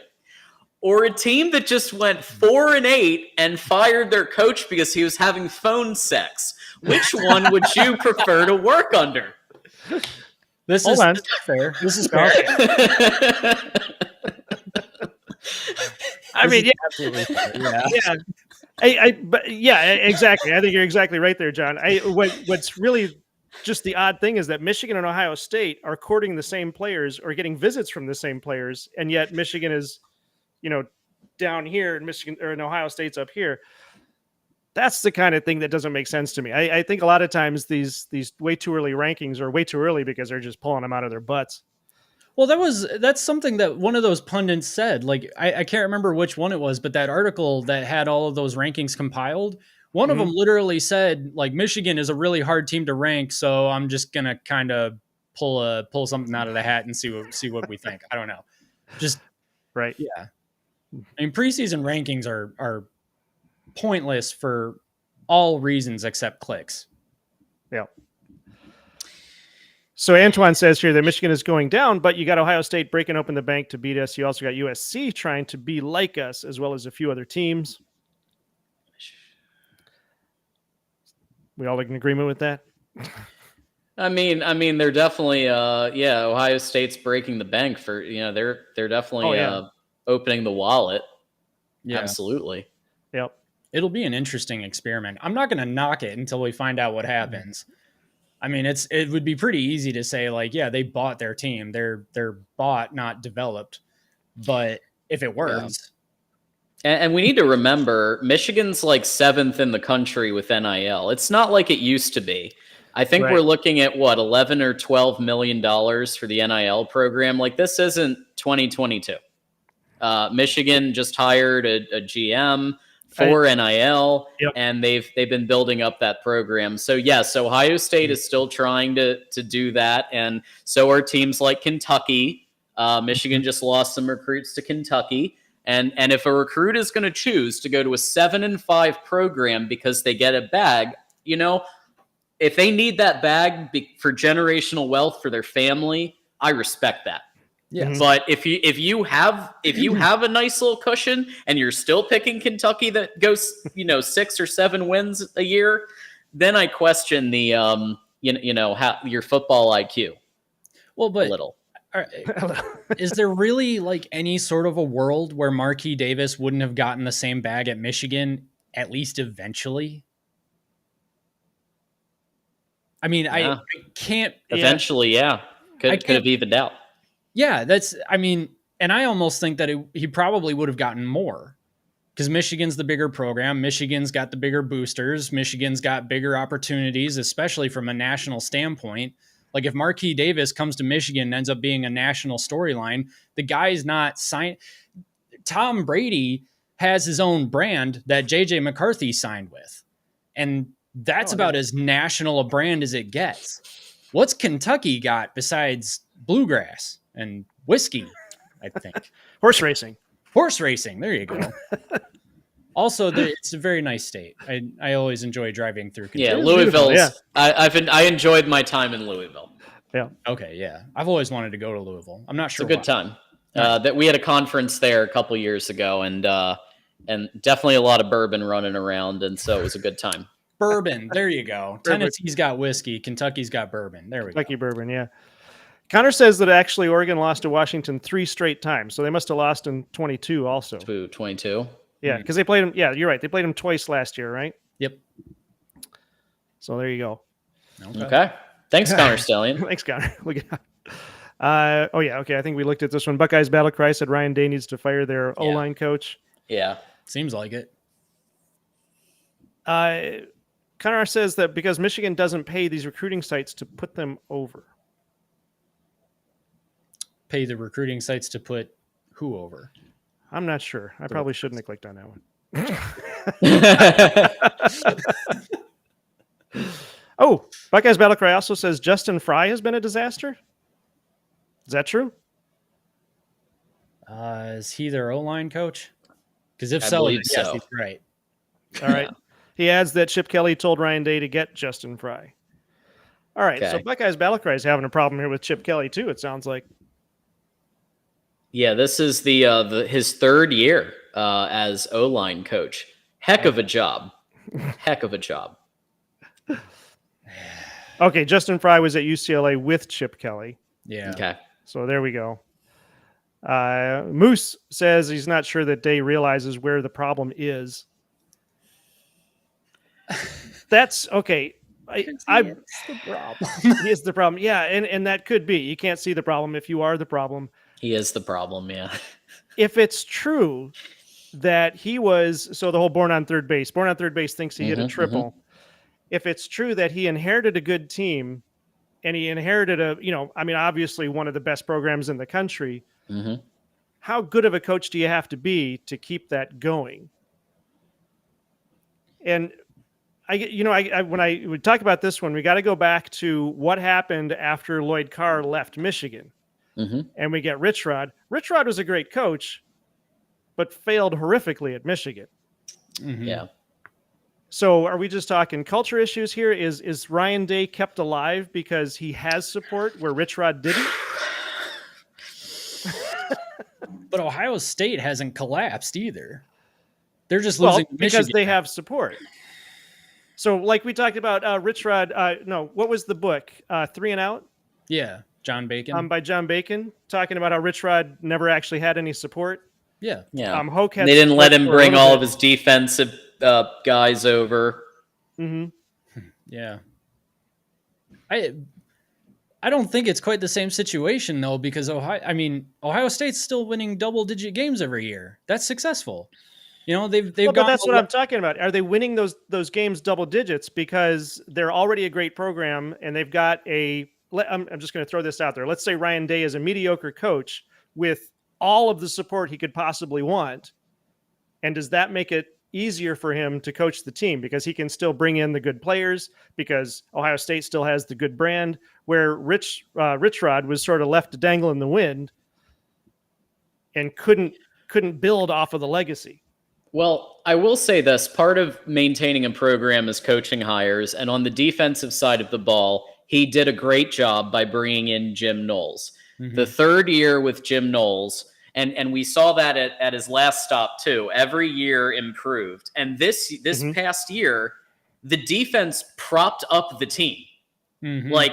or a team that just went 4-8 and fired their coach because he was having phone sex? Which one would you prefer to work under? This is fair. This is fair. I mean, yeah, absolutely fair. Yeah. But yeah, exactly. I think you're exactly right there, John. What's really just the odd thing is that Michigan and Ohio State are courting the same players or getting visits from the same players, and yet Michigan is, down here, and Michigan or in Ohio State's up here. That's the kind of thing that doesn't make sense to me. I think a lot of times these way too early rankings are way too early because they're just pulling them out of their butts. Well, that's something that one of those pundits said. Like, I can't remember which one it was, but that article that had all of those rankings compiled, one of them literally said, like, Michigan is a really hard team to rank, so I'm just gonna kind of pull something out of the hat and see what we think. I don't know. Just right. Yeah. I mean, preseason rankings are pointless for all reasons except clicks. Yeah. So Antoine says here that Michigan is going down, but you got Ohio State breaking open the bank to beat us. You also got USC trying to be like us, as well as a few other teams. We all in agreement with that? I mean, they're definitely, Ohio State's breaking the bank for, they're definitely opening the wallet. Yeah, absolutely. Yep. It'll be an interesting experiment. I'm not going to knock it until we find out what happens. I mean, it would be pretty easy to say, like, yeah, they bought their team. They're bought, not developed. But if it works. Yeah. And we need to remember, Michigan's like 7th in the country with NIL. It's not like it used to be. I think we're looking at, what, $11 or $12 million for the NIL program. Like, this isn't 2022. Michigan just hired a GM for NIL, and they've been building up that program. So yes, Ohio State is still trying to do that, and so are teams like Kentucky. Michigan just lost some recruits to Kentucky, and if a recruit is going to choose to go to a 7-5 program because they get a bag, if they need that bag for generational wealth for their family, I respect that. Yeah. But if you have a nice little cushion and you're still picking Kentucky that goes 6 or 7 wins a year, then I question the how your football IQ. Well, but a little. Is there really like any sort of a world where Marquis Davis wouldn't have gotten the same bag at Michigan at least eventually? I mean, I can't eventually. Could have evened out. Yeah, and I almost think that he probably would have gotten more because Michigan's the bigger program. Michigan's got the bigger boosters. Michigan's got bigger opportunities, especially from a national standpoint. Like if Marquis Davis comes to Michigan and ends up being a national storyline, the guy's not signed. Tom Brady has his own brand that J.J. McCarthy signed with. And that's about as national a brand as it gets. What's Kentucky got besides bluegrass and whiskey, I think? Horse racing. There you go. Also, it's a very nice state. I always enjoy driving through Kentucky. Yeah, Louisville. Yeah. I enjoyed my time in Louisville. Yeah. Okay. Yeah, I've always wanted to go to Louisville. I'm not sure. It's a good time. That we had a conference there a couple years ago, and definitely a lot of bourbon running around, and so it was a good time. Bourbon. There you go. Tennessee's got whiskey. Kentucky's got bourbon. There we go. Kentucky bourbon. Yeah. Connor says that actually Oregon lost to Washington 3 straight times, so they must have lost in 22 also. 22. Yeah, because they played them. Yeah, you're right. They played them twice last year, right? Yep. So there you go. Okay. Thanks, Connor Stellian. Thanks, Connor. Look at that. Okay. I think we looked at this one. Buckeyes Battle Cry said Ryan Day needs to fire their O-line coach. Yeah. Seems like it. Connor says that because Michigan doesn't pay these recruiting sites to put them over. pay the recruiting sites to put who over? I'm not sure. I probably shouldn't have clicked on that one. Oh, Buckeyes Battlecry also says Justin Fry has been a disaster. Is that true? Is he their O-line coach? Because if I so, believe yes, so. he's right. All right. He adds that Chip Kelly told Ryan Day to get Justin Fry. All right. So Okay. Buckeyes Battlecry is having a problem here with Chip Kelly too, it sounds like. Yeah, this is his third year as O-line coach. Heck of a job. Heck of a job. Okay, Justin Fry was at UCLA with Chip Kelly. Yeah. Okay. So there we go. Moose says he's not sure that Day realizes where the problem is. That's okay. It's the problem. He is the problem. Yeah, and that could be. You can't see the problem if you are the problem. He is the problem, yeah. If it's true that he was, so the whole born on third base thinks he hit a triple. If it's true that he inherited a good team and he inherited obviously one of the best programs in the country, how good of a coach do you have to be to keep that going? And when I would talk about this one, we got to go back to what happened after Lloyd Carr left Michigan. And we get Rich Rod. Rich Rod was a great coach, but failed horrifically at Michigan. Yeah. So are we just talking culture issues here? Is Ryan Day kept alive because he has support where Rich Rod didn't? But Ohio State hasn't collapsed either. They're just losing because Michigan. they have support. So like we talked about Rich Rod, what was the book? 3 and Out? Yeah. John Bacon. By John Bacon, talking about how Rich Rod never actually had any support. Yeah. Yeah. Hoke had they didn't let him bring all bit. of his defensive guys over. Yeah. I don't think it's quite the same situation though, because Ohio State's still winning double-digit games every year. That's successful. They've but gone. That's what I'm talking about. Are they winning those games double digits because they're already a great program and they've got I'm just going to throw this out there. Let's say Ryan Day is a mediocre coach with all of the support he could possibly want. And does that make it easier for him to coach the team because he can still bring in the good players because Ohio State still has the good brand, where Rich Rod was sort of left to dangle in the wind and couldn't build off of the legacy? Well, I will say this. Part of maintaining a program is coaching hires. And on the defensive side of the ball, he did a great job by bringing in Jim Knowles. The third year with Jim Knowles, and we saw that at his last stop too. Every year improved. And this past year, the defense propped up the team. It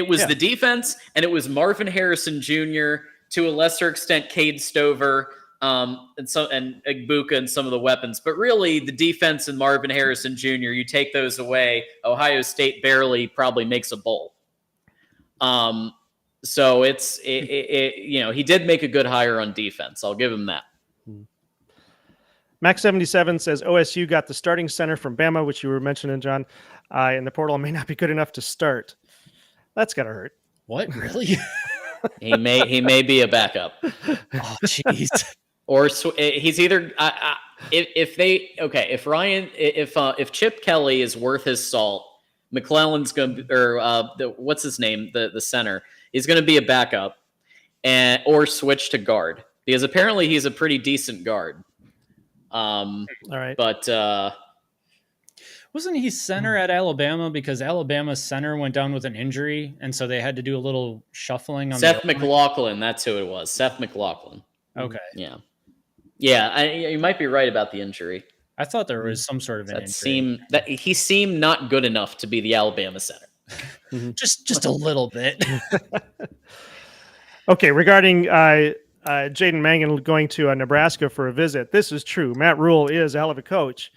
was the defense, and it was Marvin Harrison Jr., to a lesser extent Cade Stover, and Igbuka and some of the weapons. But really, the defense and Marvin Harrison Jr., you take those away, Ohio State barely probably makes a bowl. So he did make a good hire on defense. I'll give him that. Max77 says OSU got the starting center from Bama, which you were mentioning, John, and the portal may not be good enough to start. That's got to hurt. What? Really? He may be a backup. Oh, jeez. Or he's either if Chip Kelly is worth his salt, McClellan's going to, what's his name, the center, he's going to be a backup or switch to guard because apparently he's a pretty decent guard. All right, but wasn't he center at Alabama because Alabama's center went down with an injury, and so they had to do a little shuffling on Seth McLaughlin? That's who it was. Seth McLaughlin. Okay. Yeah. You might be right about the injury. I thought there was some sort of an injury. He seemed not good enough to be the Alabama center. just a little bit. Okay, regarding Jaden Mangan going to Nebraska for a visit, this is true. Matt Rule is a hell of a coach.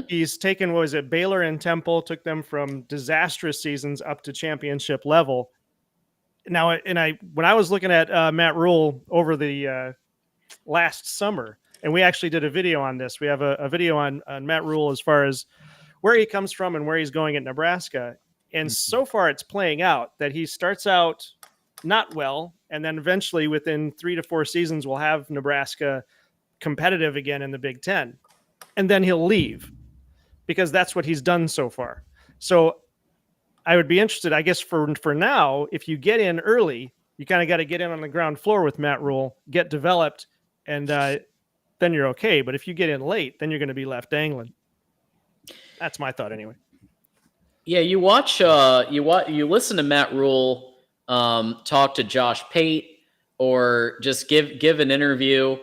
He's taken, Baylor and Temple, took them from disastrous seasons up to championship level. Now, when I was looking at Matt Rule over the last summer, and we actually did a video on this. We have a video on Matt Rule as far as where he comes from and where he's going at Nebraska. And so far it's playing out that he starts out not well, and then eventually within 3 to 4 seasons we'll have Nebraska competitive again in the Big Ten, and then he'll leave because that's what he's done so far. So I would be interested, I guess, for now, if you get in early, you kind of got to get in on the ground floor with Matt Rule, get developed, and then you're okay. But if you get in late, then you're going to be left dangling. That's my thought anyway. Yeah, you listen to Matt Rule talk to Josh Pate or just give an interview,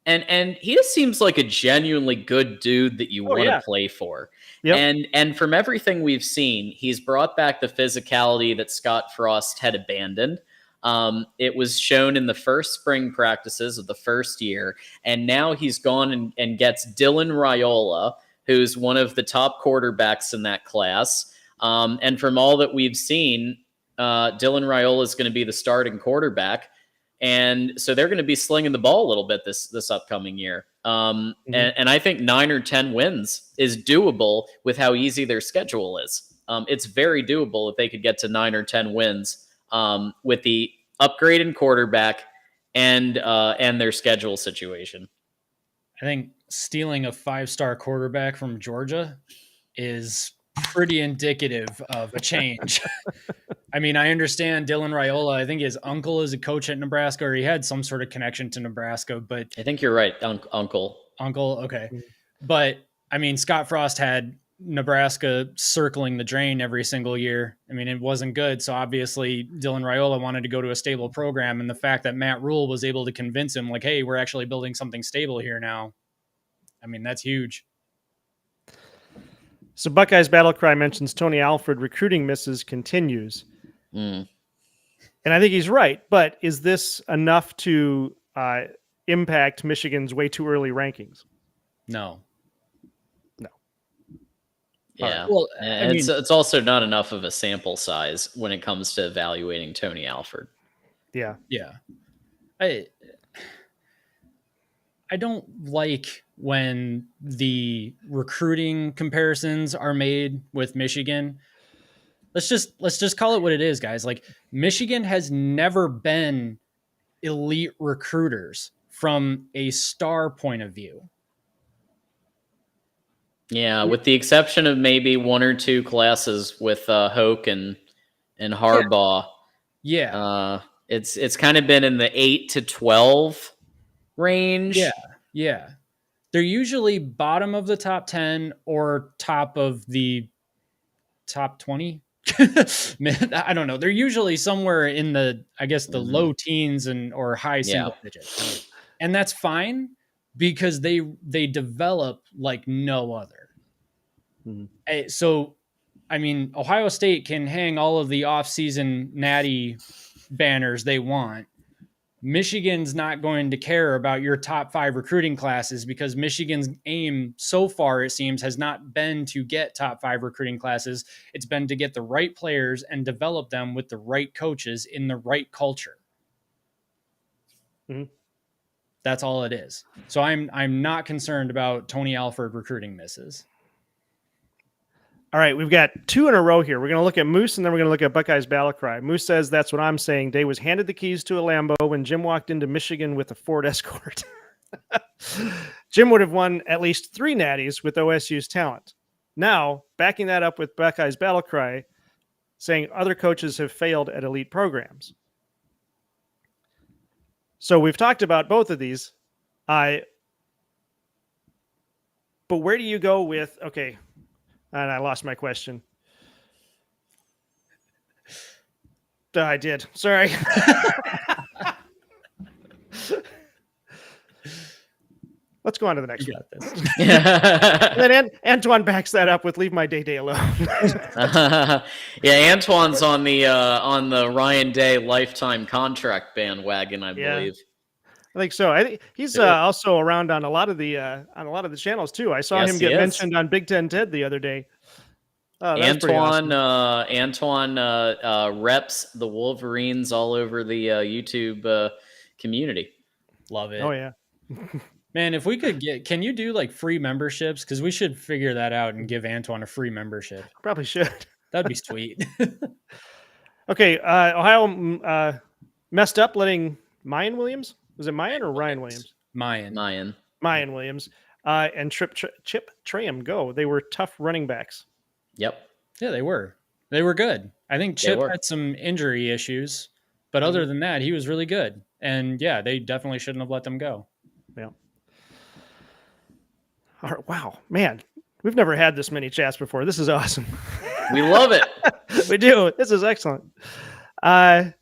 and he just seems like a genuinely good dude that you want to play for. Yep. And from everything we've seen, he's brought back the physicality that Scott Frost had abandoned. It was shown in the first spring practices of the first year, and now he's gone and gets Dylan Raiola, who's one of the top quarterbacks in that class. And from all that we've seen, Dylan Raiola is going to be the starting quarterback. And so they're going to be slinging the ball a little bit this upcoming year. And I think 9 or 10 wins is doable with how easy their schedule is. It's very doable if they could get to 9 or 10 wins with the upgrade in quarterback and their schedule situation. I think stealing a 5-star quarterback from Georgia is pretty indicative of a change. I mean, I understand Dylan Raiola. I think his uncle is a coach at Nebraska, or he had some sort of connection to Nebraska, but I think you're right. Uncle. Okay. But I mean, Scott Frost had Nebraska circling the drain every single year. I mean, it wasn't good. So obviously Dylan Raiola wanted to go to a stable program. And the fact that Matt Rule was able to convince him like, hey, we're actually building something stable here now. I mean, that's huge. So Buckeyes Battle Cry mentions Tony Alford recruiting misses continues. And I think he's right. But is this enough to impact Michigan's way too early rankings? No. Yeah. Well, it's also not enough of a sample size when it comes to evaluating Tony Alford. Yeah. Yeah. I don't like when the recruiting comparisons are made with Michigan. Let's just call it what it is, guys. Like, Michigan has never been elite recruiters from a star point of view. Yeah, with the exception of maybe 1 or 2 classes with Hoke and Harbaugh. Yeah. It's kind of been in the 8 to 12 range. Yeah. They're usually bottom of the top 10 or top of the top 20. Man, I don't know. They're usually somewhere in the, I guess, the low teens or high single digits. And that's fine because they develop like no other. So, I mean, Ohio State can hang all of the off-season natty banners they want. Michigan's not going to care about your top 5 recruiting classes because Michigan's aim so far, it seems, has not been to get top 5 recruiting classes. It's been to get the right players and develop them with the right coaches in the right culture. That's all it is. So I'm not concerned about Tony Alford recruiting misses. All right, we've got 2 in a row here. We're going to look at Moose, and then we're going to look at Buckeyes Battle Cry. Moose says, that's what I'm saying. Day was handed the keys to a Lambo when Jim walked into Michigan with a Ford Escort. Jim would have won at least 3 natties with OSU's talent. Now, backing that up with Buckeyes Battle Cry, saying other coaches have failed at elite programs. So we've talked about both of these. But where do you go with, okay, and I lost my question. I did. Sorry. Let's go on to the next one. And then Antoine backs that up with "Leave my day alone." Yeah, Antoine's on the Ryan Day lifetime contract bandwagon, I believe. I think so. I think he's also around on a lot of the channels too. I saw him get mentioned on Big Ten Ted the other day. Antoine reps the Wolverines all over the YouTube community. Love it. Oh yeah. Man, if we could can you do like free memberships? Because we should figure that out and give Antoine a free membership. Probably should. That'd be sweet. Okay, Ohio messed up letting Mayan Williams. Was it Mayan or Ryan Williams? Mayan. Mayan Williams and Chip Traham go. They were tough running backs. Yep. Yeah, they were. They were good. I think Chip had some injury issues, but other than that, he was really good. And yeah, they definitely shouldn't have let them go. Yeah. All right, wow, man, we've never had this many chats before. This is awesome. We love it. We do. This is excellent. I'm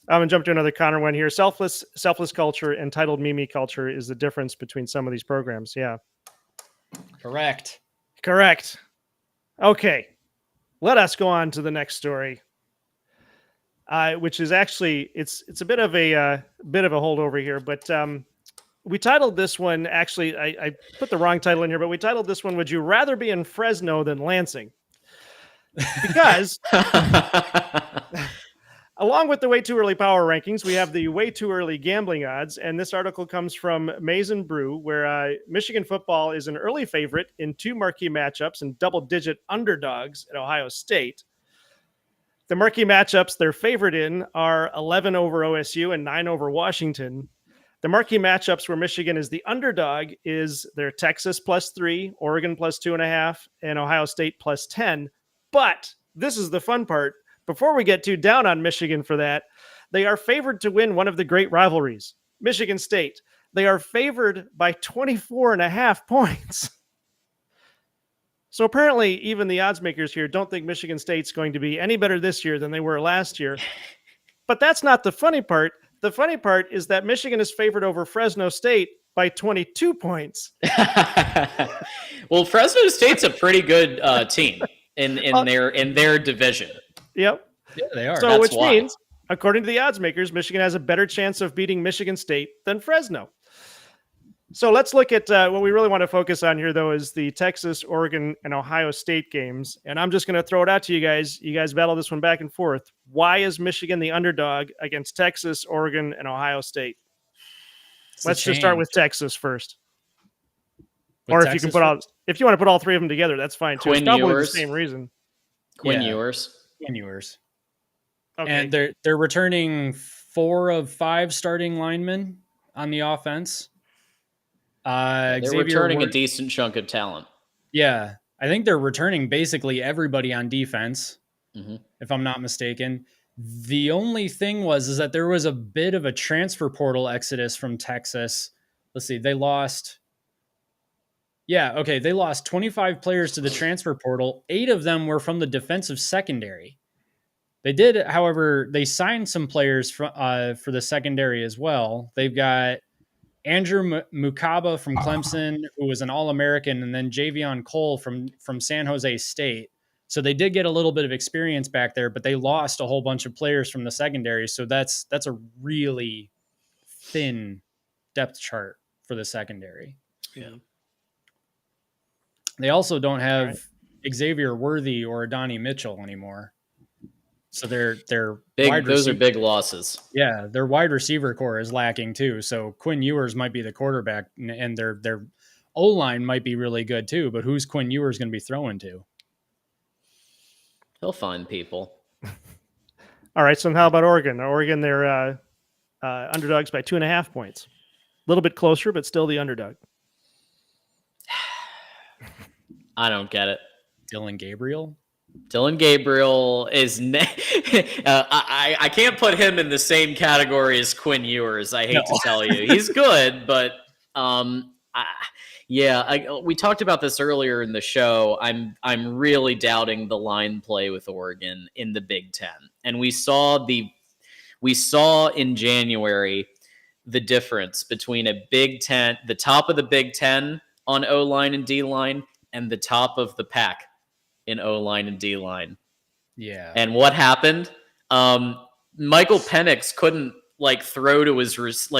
gonna jump to another Connor one here. Selfless culture, entitled Mimi culture is the difference between some of these programs. Yeah. Correct. Okay. Let us go on to the next story, which is actually it's a bit of a holdover here, but we titled this one. Actually, I put the wrong title in here, but we titled this one, "Would you rather be in Fresno than Lansing?" Because along with the way too early power rankings, we have the way too early gambling odds, and this article comes from Maize and Brew, where Michigan football is an early favorite in 2 marquee matchups and double-digit underdogs at Ohio State. The marquee matchups they're favored in are 11 over OSU and 9 over Washington. The marquee matchups where Michigan is the underdog is their Texas +3, Oregon +2.5, and Ohio State +10. But this is the fun part. Before we get too down on Michigan for that, they are favored to win one of the great rivalries, Michigan State. They are favored by 24.5 points. So apparently, even the odds makers here don't think Michigan State's going to be any better this year than they were last year. But that's not the funny part. The funny part is that Michigan is favored over Fresno State by 22 points. Well, Fresno State's a pretty good team in their division. Yep. Yeah, they are. So, which means, according to the odds makers, Michigan has a better chance of beating Michigan State than Fresno. So let's look at what we really want to focus on here, though, is the Texas, Oregon, and Ohio State games. And I'm just going to throw it out to you guys. You guys battle this one back and forth. Why is Michigan the underdog against Texas, Oregon, and Ohio State? Let's just start with Texas first. Or if you can if you want to put all 3 of them together, that's fine too. It's probably the same reason. Quinn Ewers. Okay. And they're returning 4 of 5 starting linemen on the offense. They're returning a decent chunk of talent. Yeah. I think they're returning basically everybody on defense, if I'm not mistaken. The only thing is that there was a bit of a transfer portal exodus from Texas. Let's see. They lost 25 players to the transfer portal. 8 of them were from the defensive secondary. They did, however, they signed some players for the secondary as well. They've got Andrew Mukaba from Clemson, who was an All-American, and then Javion Cole from San Jose State. So they did get a little bit of experience back there, but they lost a whole bunch of players from the secondary. So that's a really thin depth chart for the secondary. Yeah. They also don't have Xavier Worthy or Adonai Mitchell anymore. So they're big. Those are big losses. Yeah, their wide receiver core is lacking too. So Quinn Ewers might be the quarterback, and their O-line might be really good too. But who's Quinn Ewers going to be throwing to? He'll find people. All right. So how about Oregon? Oregon, they're underdogs by 2.5 points. A little bit closer, but still the underdog. I don't get it. Dylan Gabriel is I can't put him in the same category as Quinn Ewers. I hate to tell you, he's good, but we talked about this earlier in the show. I'm really doubting the line play with Oregon in the Big Ten, and we saw in January the difference between a Big Ten, the top of the Big Ten on O-line and D-line, and the top of the pack in O-line and D-line. Yeah. And what happened? Michael Penix couldn't throw to his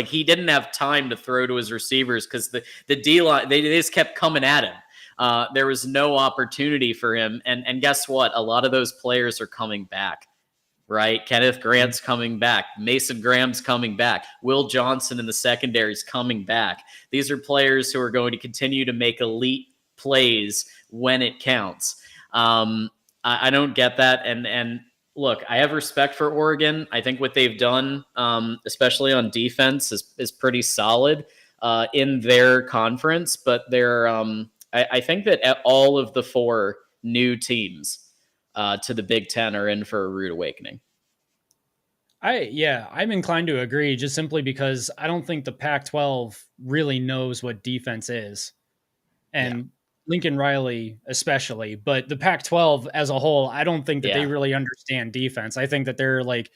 he didn't have time to throw to his receivers because the D-line they just kept coming at him. There was no opportunity for him. And guess what? A lot of those players are coming back. Right? Kenneth Grant's coming back. Mason Graham's coming back. Will Johnson in the secondary is coming back. These are players who are going to continue to make elite plays when it counts. I don't get that. And look, I have respect for Oregon. I think what they've done, especially on defense, is pretty solid in their conference. But I think that all of the 4 new teams to the Big Ten are in for a rude awakening. I'm inclined to agree, just simply because I don't think the Pac-12 really knows what defense is, and Lincoln Riley especially. But the Pac-12 as a whole, I don't think that they really understand defense. I think that they're like,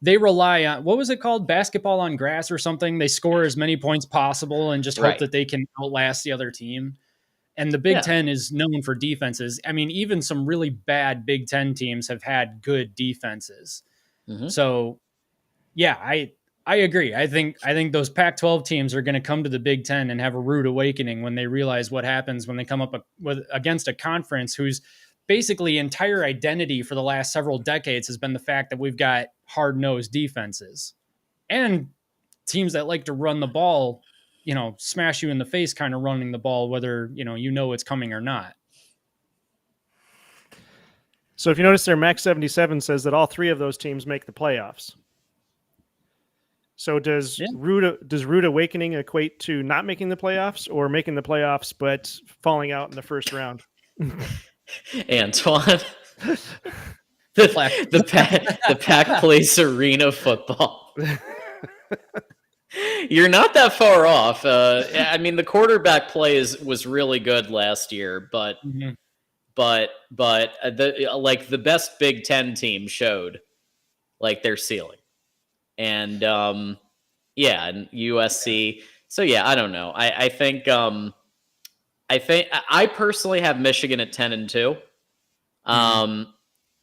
they rely on, what was it called, basketball on grass or something. They score as many points possible and just hope that they can outlast the other team. And the Big Ten is known for defenses. I mean, even some really bad Big Ten teams have had good defenses. Mm-hmm. So, yeah, I agree. I think those Pac-12 teams are going to come to the Big Ten and have a rude awakening when they realize what happens when they come up against a conference whose basically entire identity for the last several decades has been the fact that we've got hard-nosed defenses and teams that like to run the ball, smash you in the face kind of running the ball, whether, it's coming or not. So if you notice there, Max 77 says that all 3 of those teams make the playoffs. So does rude awakening equate to not making the playoffs, or making the playoffs but falling out in the first round? Antoine, the Pac plays arena football. You're not that far off. I mean, the quarterback play was really good last year, but the best Big Ten team showed like their ceiling, and and USC. So I don't know. I think I personally have Michigan at 10-2,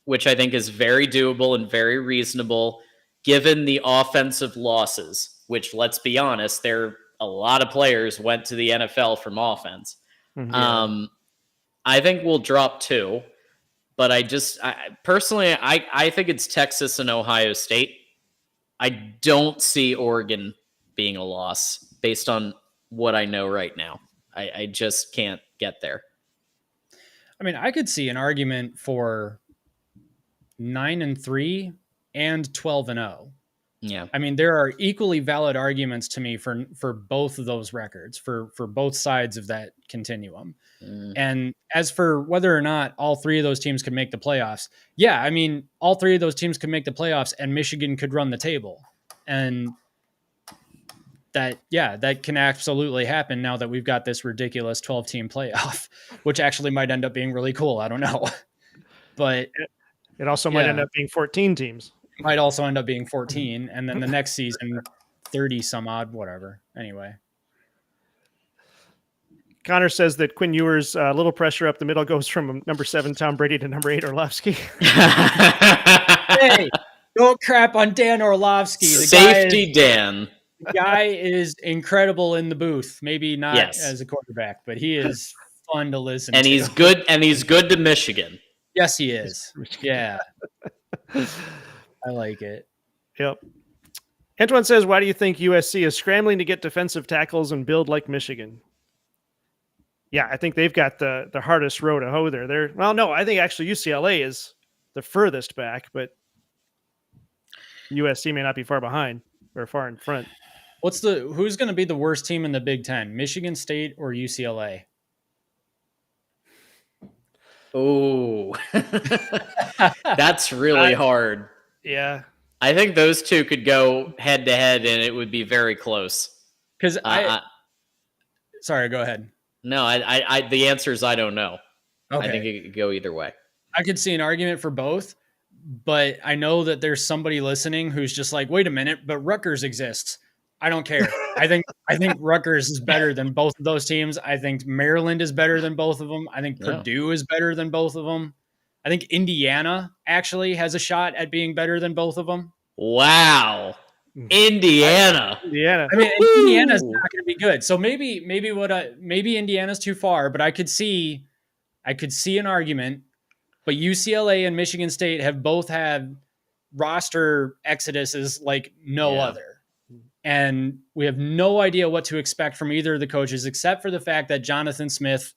which I think is very doable and very reasonable given the offensive losses. Which, let's be honest, a lot of players went to the NFL from offense. Mm-hmm. I think we'll drop 2, but I personally think it's Texas and Ohio State. I don't see Oregon being a loss based on what I know right now. I just can't get there. I mean, I could see an argument for 9-3 and 12-0. Yeah. I mean, there are equally valid arguments to me for both of those records, for both sides of that continuum. And as for whether or not all 3 of those teams could make the playoffs, I mean, all 3 of those teams could make the playoffs and Michigan could run the table. And that can absolutely happen now that we've got this ridiculous 12-team playoff, which actually might end up being really cool. I don't know. But it also might end up being 14 teams. Might also end up being 14, and then the next season 30 some odd, whatever. Anyway, Connor says that Quinn Ewers, little pressure up the middle, goes from number 7 Tom Brady to number 8 Orlovsky. Hey, don't crap on Dan Orlovsky. Dan. The guy is incredible in the booth. Maybe not as a quarterback, but he is fun to listen to. He's good. And he's good to Michigan. Yes, he is. Yeah. I like it. Yep. Antoine says, why do you think USC is scrambling to get defensive tackles and build like Michigan? Yeah, I think they've got the hardest row to hoe there. I think actually UCLA is the furthest back, but USC may not be far behind or far in front. Who's going to be the worst team in the Big Ten, Michigan State or UCLA? Oh, that's really hard. Yeah. I think those 2 could go head to head and it would be very close. Because sorry, go ahead. No, the answer is I don't know. Okay. I think it could go either way. I could see an argument for both, but I know that there's somebody listening who's just like, wait a minute, but Rutgers exists. I don't care. I think Rutgers is better than both of those teams. I think Maryland is better than both of them. I think Purdue is better than both of them. I think Indiana actually has a shot at being better than both of them. Wow. Indiana. I mean, Indiana's not going to be good. So maybe Indiana's too far, but I could see an argument. But UCLA and Michigan State have both had roster exoduses like no other. And we have no idea what to expect from either of the coaches, except for the fact that Jonathan Smith,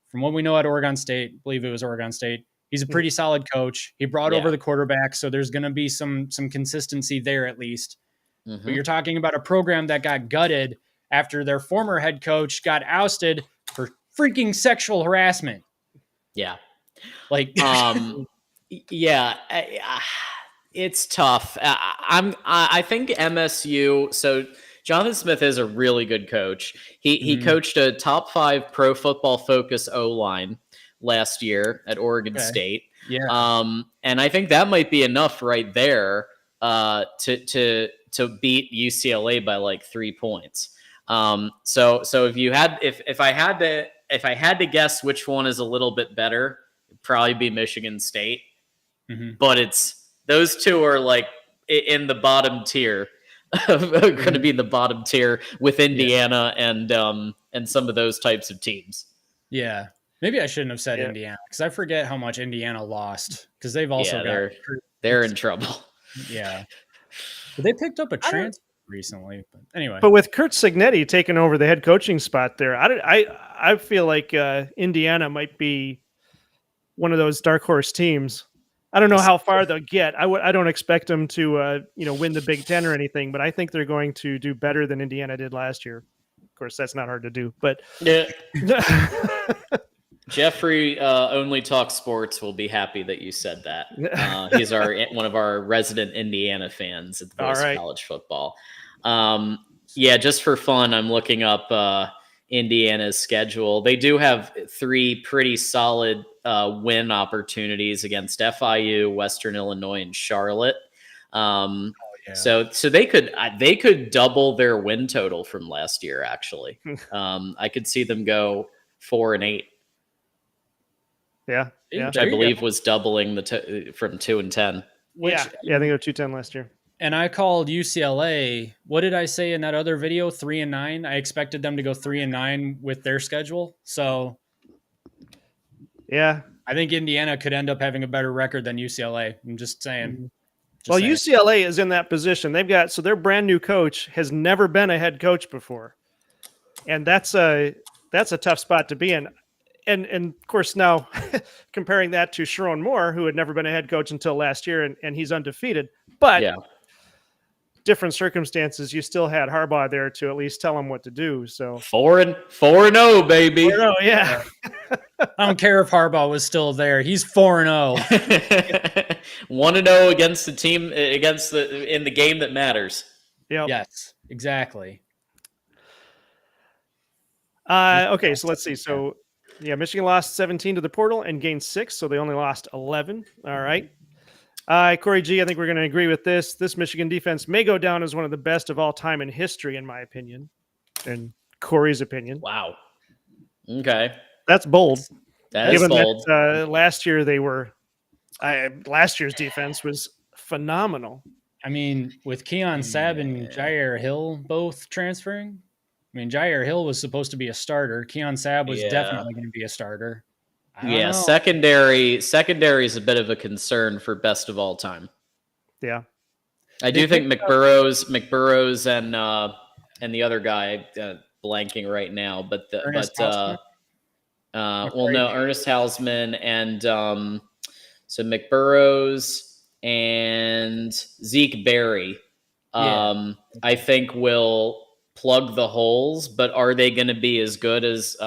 from what we know at Oregon State, I believe it was Oregon State, He's a pretty solid coach. He brought Yeah. over the quarterback, so there's going to be some consistency there at least. But you're talking about a program that got gutted after their former head coach got ousted for freaking sexual harassment. Yeah. Like, yeah, it's tough. I think MSU. So Jonathan Smith is a really good coach. He coached a top 5 Pro Football Focus O-line last year at Oregon State. Yeah. And I think that might be enough right there to beat UCLA by like 3 points. So if I had to guess which one is a little bit better, it'd probably be Michigan State. But it's those two are like in the bottom tier. Going to be in the bottom tier with Indiana and some of those types of teams. Yeah. Maybe I shouldn't have said Indiana because I forget how much Indiana lost because they've also they're in trouble. Yeah. But they picked up a transfer recently. But anyway. But with Kurt Signetti taking over the head coaching spot there, I feel like Indiana might be one of those dark horse teams. I don't know how far they'll get. I don't expect them to win the Big Ten or anything, but I think they're going to do better than Indiana did last year. Of course, that's not hard to do, but yeah. Jeffrey Only Talk Sports will be happy that you said that. He's one of our resident Indiana fans at the Voice of College Football. Yeah, just for fun, I'm looking up Indiana's schedule. They do have 3 pretty solid win opportunities against FIU, Western Illinois, and Charlotte. So they could double their win total from last year. Actually, I could see them go 4-8. Yeah, which I believe was doubling from 2-10. I think they were 2-10 last year. And I called UCLA. What did I say in that other video? 3-9. I expected them to go 3-9 with their schedule. So, yeah, I think Indiana could end up having a better record than UCLA. I'm just saying. UCLA is in that position. So their brand new coach has never been a head coach before, and that's a tough spot to be in. And of course now comparing that to Sharon Moore, who had never been a head coach until last year, and he's undefeated, but different circumstances. You still had Harbaugh there to at least tell him what to do. So 4-0, baby. 4-0, yeah. I don't care if Harbaugh was still there. He's 4-0. 1-0 against the team in the game that matters. Yep. Yes, exactly. Okay, so let's see. So Michigan lost 17 to the portal and gained 6, so they only lost 11. All right. Corey G, I think we're going to agree with this. This Michigan defense may go down as one of the best of all time in history, in my opinion, and Corey's opinion. Wow. Okay. That's bold. That is bold. That, last year last year's defense was phenomenal. I mean, with Keon Sabb and Jair Hill both transferring, Jair Hill was supposed to be a starter. Keon Sabb was definitely going to be a starter. I don't know. Secondary is a bit of a concern for best of all time. Yeah. I do think McBurrows and the other guy blanking right now, Ernest Hausman and so McBurrows and Zeke Berry, I think will plug the holes, but are they going to be as good as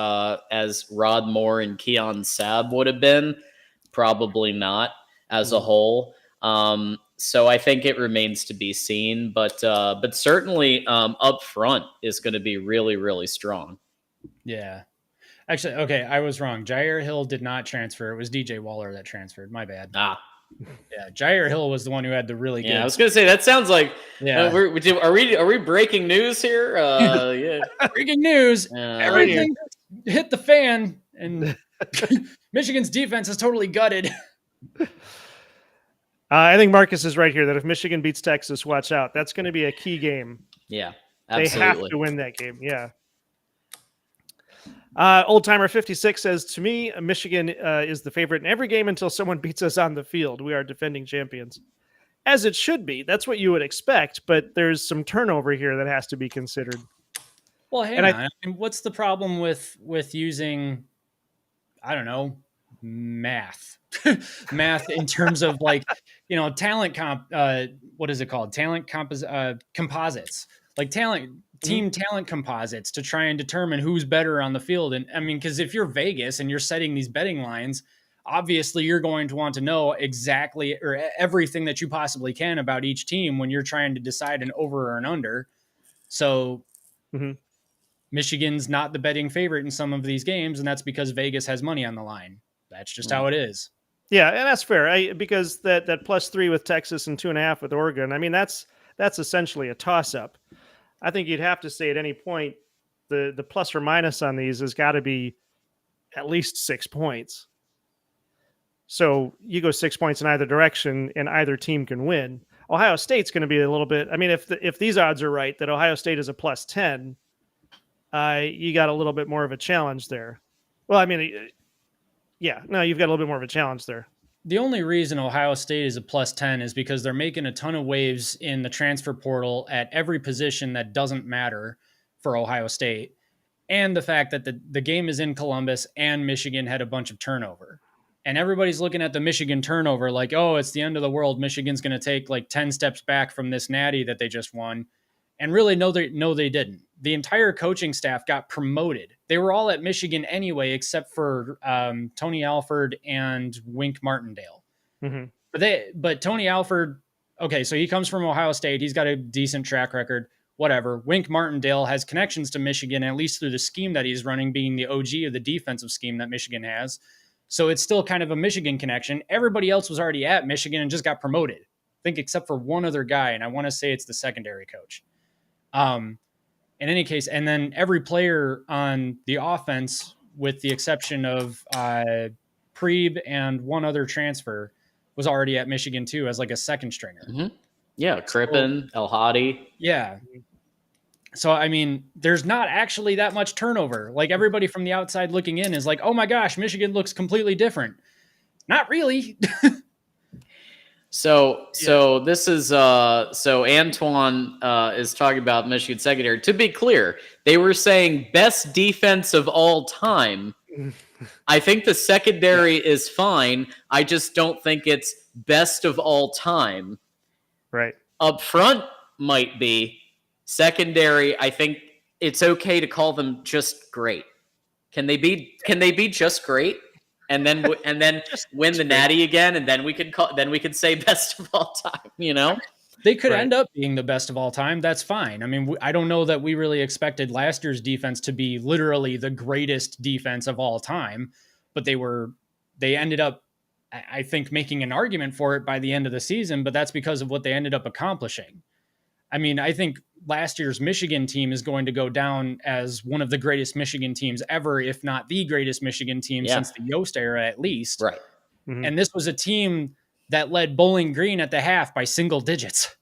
Rod Moore and Keon Sabb would have been? Probably not as a whole. So I think it remains to be seen, but certainly up front is going to be really, really strong. Yeah. Actually, okay, I was wrong. Jair Hill did not transfer. It was DJ Waller that transferred. My bad. Yeah, Jair Hill was the one who had the really good. Yeah, I was going to say that sounds like. Yeah, are we breaking news here? Yeah, breaking news. Everything hit the fan, and Michigan's defense is totally gutted. I think Marcus is right here that if Michigan beats Texas, watch out. That's going to be a key game. Yeah, absolutely. They have to win that game. Yeah. Old Timer 56 says, to me, Michigan is the favorite in every game until someone beats us on the field. We are defending champions. As it should be. That's what you would expect, but there's some turnover here that has to be considered. Well, hang on. What's the problem with using, I don't know, math in terms of like, talent what is it called? Composites, like team talent composites to try and determine who's better on the field. And I mean, because if you're Vegas and you're setting these betting lines, obviously you're going to want to know exactly or everything that you possibly can about each team when you're trying to decide an over or an under. So Michigan's not the betting favorite in some of these games, and that's because Vegas has money on the line. That's just how it is. Yeah, and that's fair. Because that +3 with Texas and 2.5 with Oregon. I mean, that's essentially a toss-up. I think you'd have to say at any point the plus or minus on these has got to be at least 6 points. So you go 6 points in either direction, and either team can win. Ohio State's going to be a little bit. I mean, if these odds are right, that Ohio State is a +10, you got a little bit more of a challenge there. Well, I mean, yeah, no, you've got a little bit more of a challenge there. The only reason Ohio State is a +10 is because they're making a ton of waves in the transfer portal at every position that doesn't matter for Ohio State. And the fact that the game is in Columbus and Michigan had a bunch of turnover. And everybody's looking at the Michigan turnover like, oh, it's the end of the world. Michigan's going to take like 10 steps back from this natty that they just won. And really, no, they didn't. The entire coaching staff got promoted. They were all at Michigan anyway, except for Tony Alford and Wink Martindale. But Tony Alford, okay, so he comes from Ohio State. He's got a decent track record, whatever. Wink Martindale has connections to Michigan, at least through the scheme that he's running, being the OG of the defensive scheme that Michigan has. So it's still kind of a Michigan connection. Everybody else was already at Michigan and just got promoted. I think except for one other guy, and I want to say it's the secondary coach. In any case, and then every player on the offense, with the exception of Preeb and one other transfer, was already at Michigan too as like a second stringer. Yeah, Crippen, El Hadi. Yeah. So, I mean, there's not actually that much turnover. Like everybody from the outside looking in is like, oh my gosh, Michigan looks completely different. Not really. So this is so Antoine is talking about Michigan secondary. To be clear, they were saying best defense of all time. I think the secondary is fine. I just don't think it's best of all time. Right. Up front might be. Secondary, I think it's okay to call them just great. Can they be just great? And then win the natty again, and then we could say best of all time. They could end up being the best of all time. That's fine. I mean, I don't know that we really expected last year's defense to be literally the greatest defense of all time, but they ended up, I think, making an argument for it by the end of the season. But that's because of what they ended up accomplishing. I mean, I think last year's Michigan team is going to go down as one of the greatest Michigan teams ever, if not the greatest Michigan team since the Yost era, at least. Right. And this was a team that led Bowling Green at the half by single digits.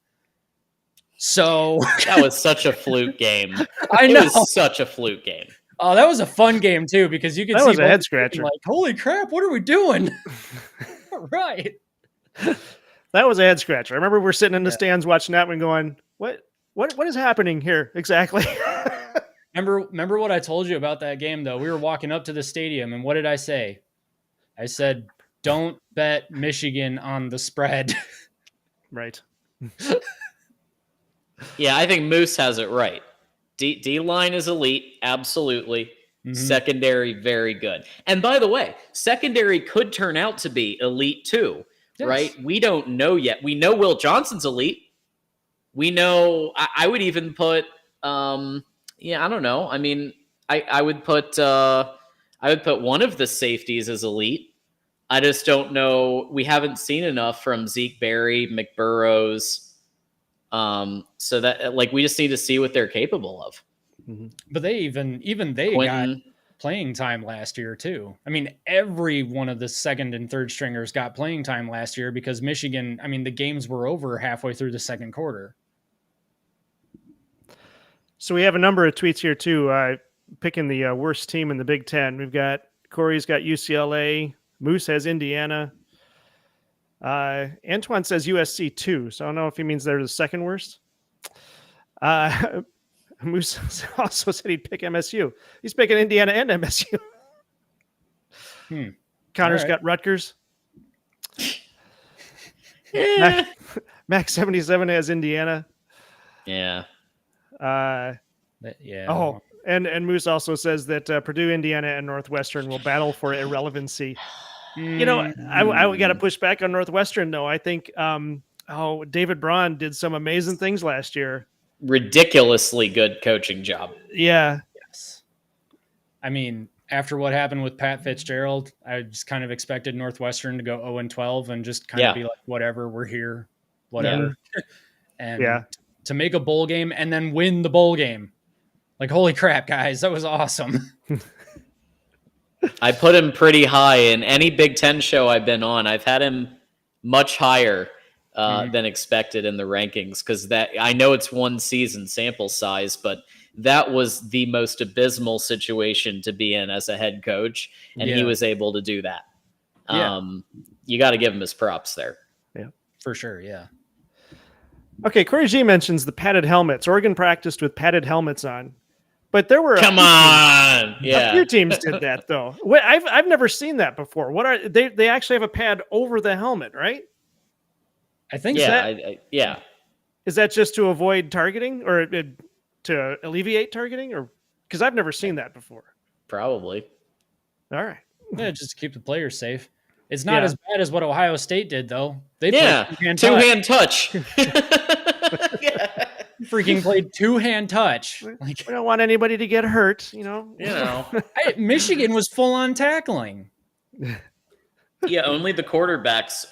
So that was such a fluke game. I know. It was such a fluke game. Oh, that was a fun game too, because you could see that was a head scratcher. Like, holy crap, what are we doing? Right. That was a head scratcher. I remember we're sitting in the stands watching that one going, what is happening here exactly? Remember what I told you about that game, though? We were walking up to the stadium, and what did I say? I said, don't bet Michigan on the spread. Right. Yeah, I think Moose has it right. D-line is elite, absolutely. Secondary, very good. And by the way, secondary could turn out to be elite too, right? We don't know yet. We know Will Johnson's elite. We know, I would even put, I don't know. I mean, I would put one of the safeties as elite. I just don't know. We haven't seen enough from Zeke Berry, McBurrows. So that, like, we just need to see what they're capable of. But they even they got playing time last year too. I mean, every one of the second and third stringers got playing time last year because Michigan, I mean, the games were over halfway through the second quarter. So we have a number of tweets here too, picking the worst team in the Big Ten. We've got Corey's got UCLA. Moose has Indiana. Antoine says USC 2, so I don't know if he means they're the second worst. Moose also said he'd pick MSU. He's picking Indiana and MSU. Connor's right. got Rutgers. Yeah. Max 77 has Indiana. Yeah. Yeah. Oh, and Moose also says that Purdue, Indiana, and Northwestern will battle for irrelevancy. You know, I got to push back on Northwestern though. I think David Braun did some amazing things last year. Ridiculously good coaching job. Yeah. Yes. I mean, after what happened with Pat Fitzgerald, I just kind of expected Northwestern to go 0-12 and just kind of be like, whatever, we're here, whatever. And to make a bowl game and then win the bowl game. Like, holy crap, guys, that was awesome. I put him pretty high in any Big Ten show I've been on. I've had him much higher than expected in the rankings because that I know it's one season sample size, but that was the most abysmal situation to be in as a head coach, and he was able to do that. You got to give him his props there. Yeah, for sure. Yeah. Okay, Corey G mentions the padded helmets. Oregon practiced with padded helmets on, but there were a few teams did that though. I've never seen that before. What are they? They actually have a pad over the helmet, right? I think Is that just to avoid targeting or to alleviate targeting, or because I've never seen that before? Probably. All right. Yeah, just to keep the players safe. It's not as bad as what Ohio State did, though. They played two-hand touch. Freaking played two-hand touch. Like, we don't want anybody to get hurt, you know. Michigan was full-on tackling. Yeah, only the quarterbacks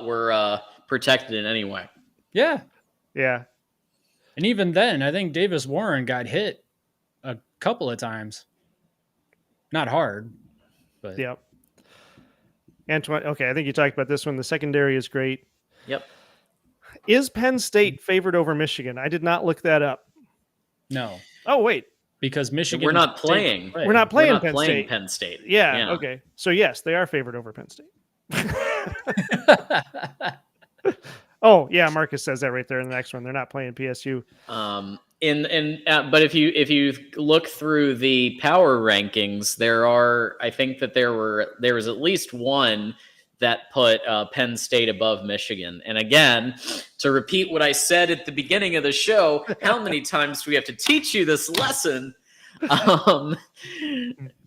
were protected in any way. Yeah. Yeah. And even then, I think Davis Warren got hit a couple of times. Not hard, but yep. Antoine, okay, I think you talked about this one. The secondary is great. Yep. Is Penn State favored over Michigan? I did not look that up. No. Oh, wait. Because Michigan... We're not playing. We're not playing Penn State. Yeah, okay. So, yes, they are favored over Penn State. Oh, yeah, Marcus says that right there in the next one. They're not playing PSU. But if you look through the power rankings, I think that there was at least one that put Penn State above Michigan. And again, to repeat what I said at the beginning of the show, how many times do we have to teach you this lesson?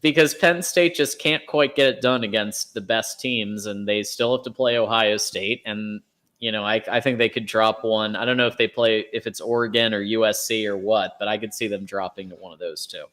Because Penn State just can't quite get it done against the best teams, and they still have to play Ohio State. And I think they could drop one. I don't know if it's Oregon or USC or what, but I could see them dropping to one of those two.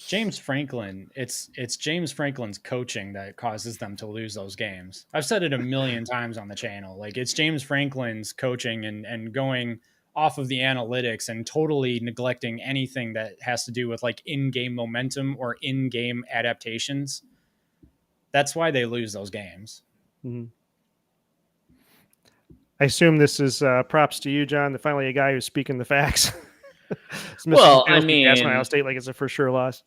James Franklin, it's James Franklin's coaching that causes them to lose those games. I've said it a million times on the channel. Like, it's James Franklin's coaching and going off of the analytics and totally neglecting anything that has to do with like in-game momentum or in-game adaptations. That's why they lose those games. Mm-hmm. I assume this is props to you, John. Finally, a guy who's speaking the facts. Well, I mean, Ohio State like it's a for sure loss.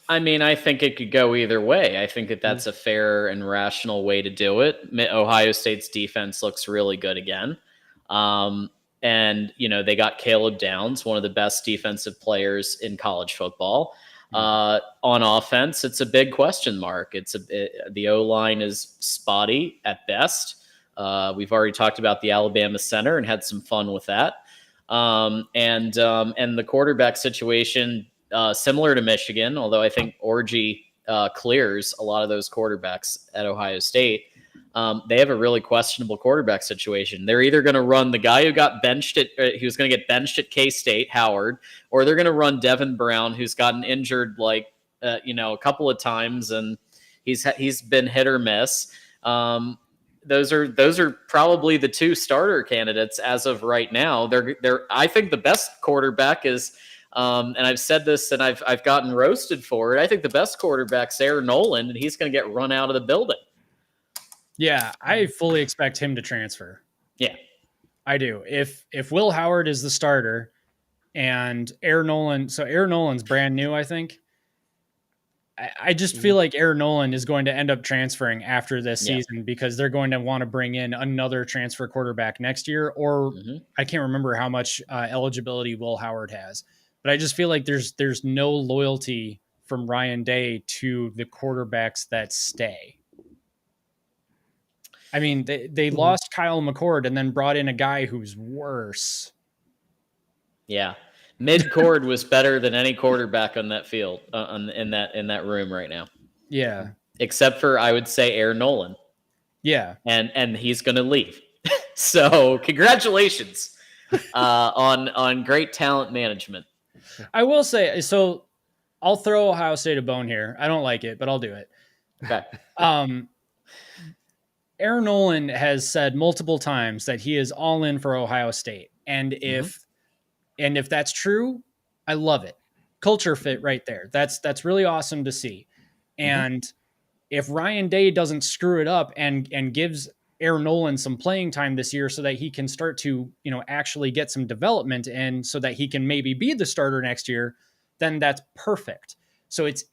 I mean, I think it could go either way. I think that's a fair and rational way to do it. Ohio State's defense looks really good again. And, they got Caleb Downs, one of the best defensive players in college football. On offense, it's a big question mark. The O-line is spotty at best. We've already talked about the Alabama center and had some fun with that. And the quarterback situation, similar to Michigan, although I think Orji clears a lot of those quarterbacks at Ohio State. They have a really questionable quarterback situation. They're either going to run the guy who got benched he was going to get benched at K-State, Howard, or they're going to run Devin Brown, who's gotten injured a couple of times, and he's been hit or miss. Those are probably the two starter candidates as of right now. I think the best quarterback is, and I've said this and I've gotten roasted for it. I think the best quarterback's Aaron Nolan, and he's going to get run out of the building. Yeah, I fully expect him to transfer. Yeah, I do. If Will Howard is the starter and Aaron Nolan's brand new, I think. I just feel like Aaron Nolan is going to end up transferring after this season because they're going to want to bring in another transfer quarterback next year, or I can't remember how much eligibility Will Howard has, but I just feel like there's no loyalty from Ryan Day to the quarterbacks that stay. I mean, they lost Kyle McCord and then brought in a guy who's worse. Yeah. Mid-cord was better than any quarterback on that field, in that room right now. Yeah. Except for, I would say, Aaron Nolan. Yeah. And he's going to leave. So congratulations on great talent management. I will say, so I'll throw Ohio State a bone here. I don't like it, but I'll do it. Okay. Aaron Nolan has said multiple times that he is all in for Ohio State. And if that's true, I love it. Culture fit right there. That's really awesome to see. And if Ryan Day doesn't screw it up and gives Aaron Nolan some playing time this year so that he can start to, actually get some development in so that he can maybe be the starter next year, then that's perfect. So it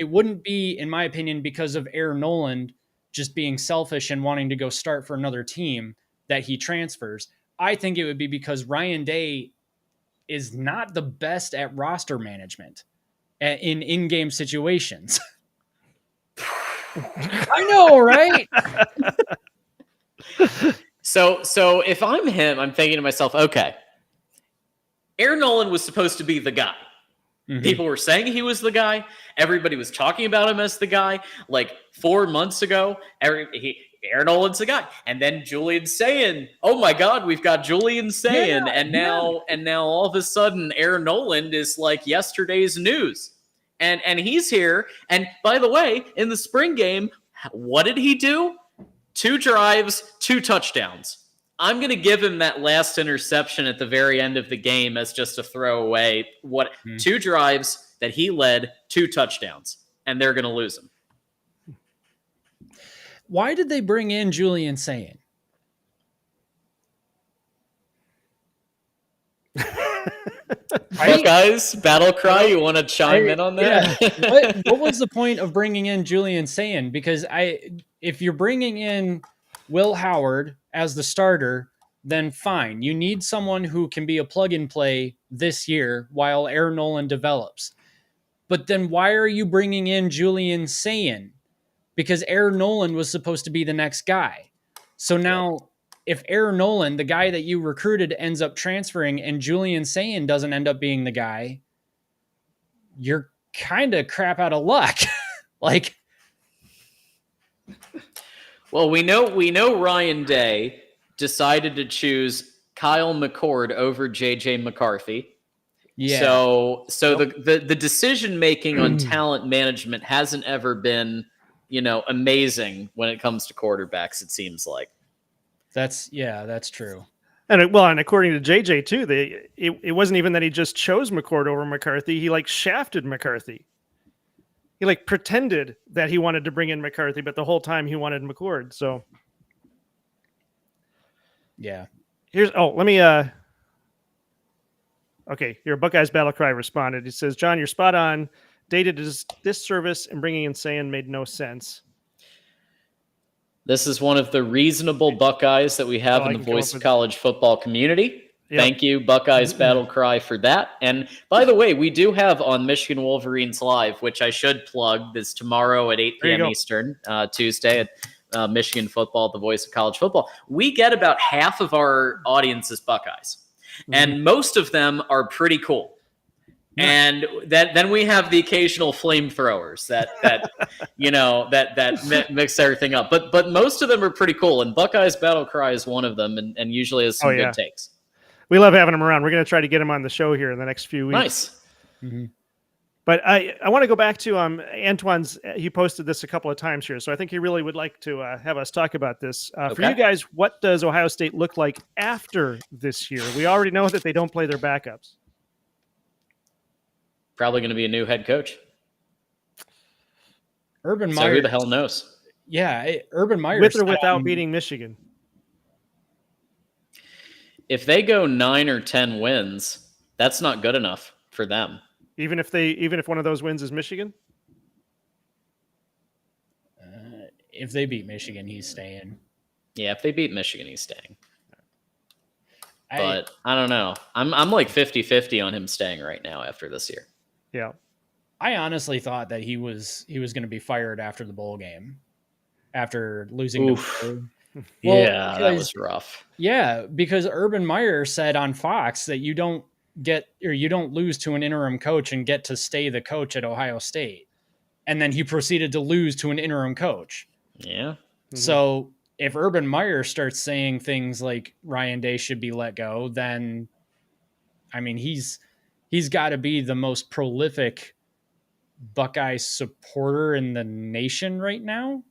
wouldn't be, in my opinion, because of Aaron Nolan just being selfish and wanting to go start for another team that he transfers. I think it would be because Ryan Day is not the best at roster management in in-game situations. I know, right? So if I'm him, I'm thinking to myself, okay, Aaron Nolan was supposed to be the guy. Mm-hmm. People were saying he was the guy. Everybody was talking about him as the guy. Like 4 months ago, Aaron Nolan's the guy. And then Julian's saying, oh my God, we've got Julian saying. And now all of a sudden, Aaron Nolan is like yesterday's news. And he's here. And by the way, in the spring game, what did he do? 2 drives, 2 touchdowns. I'm going to give him that last interception at the very end of the game as just a throwaway. 2 drives that he led, 2 touchdowns, and they're going to lose him. Why did they bring in Julian Sayin? Buckeyes, battle cry, you want to chime in on that? Yeah. What was the point of bringing in Julian Sayin? Because if you're bringing in Will Howard as the starter, then fine. You need someone who can be a plug and play this year while Aaron Nolan develops. But then why are you bringing in Julian Sayin? Because Aaron Nolan was supposed to be the next guy. So now if Aaron Nolan, the guy that you recruited, ends up transferring and Julian Sayin doesn't end up being the guy, you're kind of crap out of luck. Well, we know Ryan Day decided to choose Kyle McCord over JJ McCarthy. Yeah. So the decision making on talent management hasn't ever been, amazing when it comes to quarterbacks, it seems like. That's true. And according to JJ too, it wasn't even that he just chose McCord over McCarthy. He shafted McCarthy. He pretended that he wanted to bring in McCarthy, but the whole time he wanted McCord. So yeah. Let me okay, your Buckeyes battle cry responded. He says, John, you're spot on. Dated this service and bringing in Sayin made no sense. This is one of the reasonable Buckeyes that we have in the Voice of College Football community. Yep. Thank you, Buckeyes Battle Cry, for that. And by the way, we do have on Michigan Wolverines Live, which I should plug, this tomorrow at 8 p.m. Eastern, Tuesday at Michigan Football, the Voice of College Football. We get about half of our audience is Buckeyes, and most of them are pretty cool. And then we have the occasional flamethrowers that mix everything up. But most of them are pretty cool, and Buckeyes Battle Cry is one of them, and usually has some good takes. We love having him around. We're going to try to get him on the show here in the next few weeks. Nice. Mm-hmm. But I want to go back to Antoine's. He posted this a couple of times here, so I think he really would like to have us talk about this. For you guys, what does Ohio State look like after this year? We already know that they don't play their backups. Probably going to be a new head coach. Urban Meyer. So who the hell knows? Yeah, Urban Meyer. With or without beating Michigan. If they go 9 or 10 wins, that's not good enough for them. Even if one of those wins is Michigan? If they beat Michigan, he's staying. Yeah, if they beat Michigan, he's staying. But I don't know. I'm like 50-50 on him staying right now after this year. Yeah. I honestly thought that he was going to be fired after the bowl game, after losing Oof. to Yeah, that was rough. Yeah, because Urban Meyer said on Fox that you don't lose to an interim coach and get to stay the coach at Ohio State. And then he proceeded to lose to an interim coach. Yeah. So if Urban Meyer starts saying things like Ryan Day should be let go, then I mean he's got to be the most prolific Buckeye supporter in the nation right now.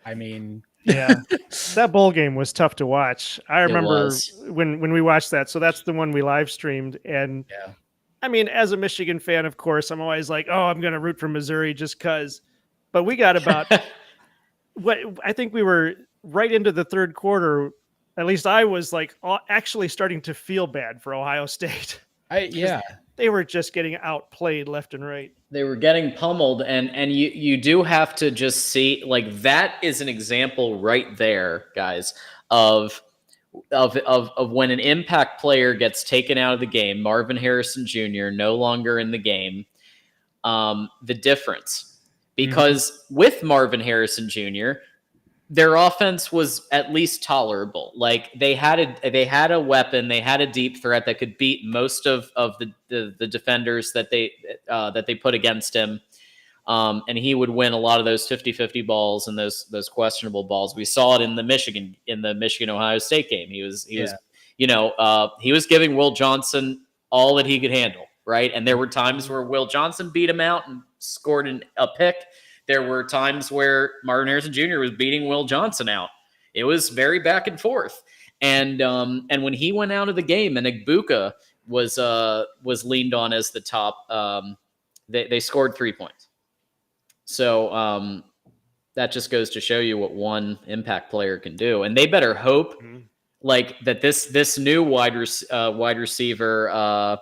I mean, yeah, that bowl game was tough to watch. I remember when we watched that. So that's the one we live streamed. And yeah. I mean, as a Michigan fan, of course, I'm always like, oh, I'm going to root for Missouri just because. But we got about what I think we were right into the third quarter. At least I was like actually starting to feel bad for Ohio State. Yeah. They were just getting outplayed left and right. They were getting pummeled, and you do have to just see, like, that is an example right there, guys, of when an impact player gets taken out of the game. Marvin Harrison Jr. no longer in the game. The difference, because with Marvin Harrison Jr., their offense was at least tolerable. Like they had a weapon, they had a deep threat that could beat most of the defenders that they put against him. And he would win a lot of those 50-50 balls and those questionable balls. We saw it in the Michigan Ohio State game. He was giving Will Johnson all that he could handle, right? And there were times where Will Johnson beat him out and scored a pick. There were times where Marvin Harrison Jr. was beating Will Johnson out. It was very back and forth. And when he went out of the game and Igbuka was leaned on as the top, they scored 3 points. So that just goes to show you what one impact player can do. And they better hope like that this new wide receiver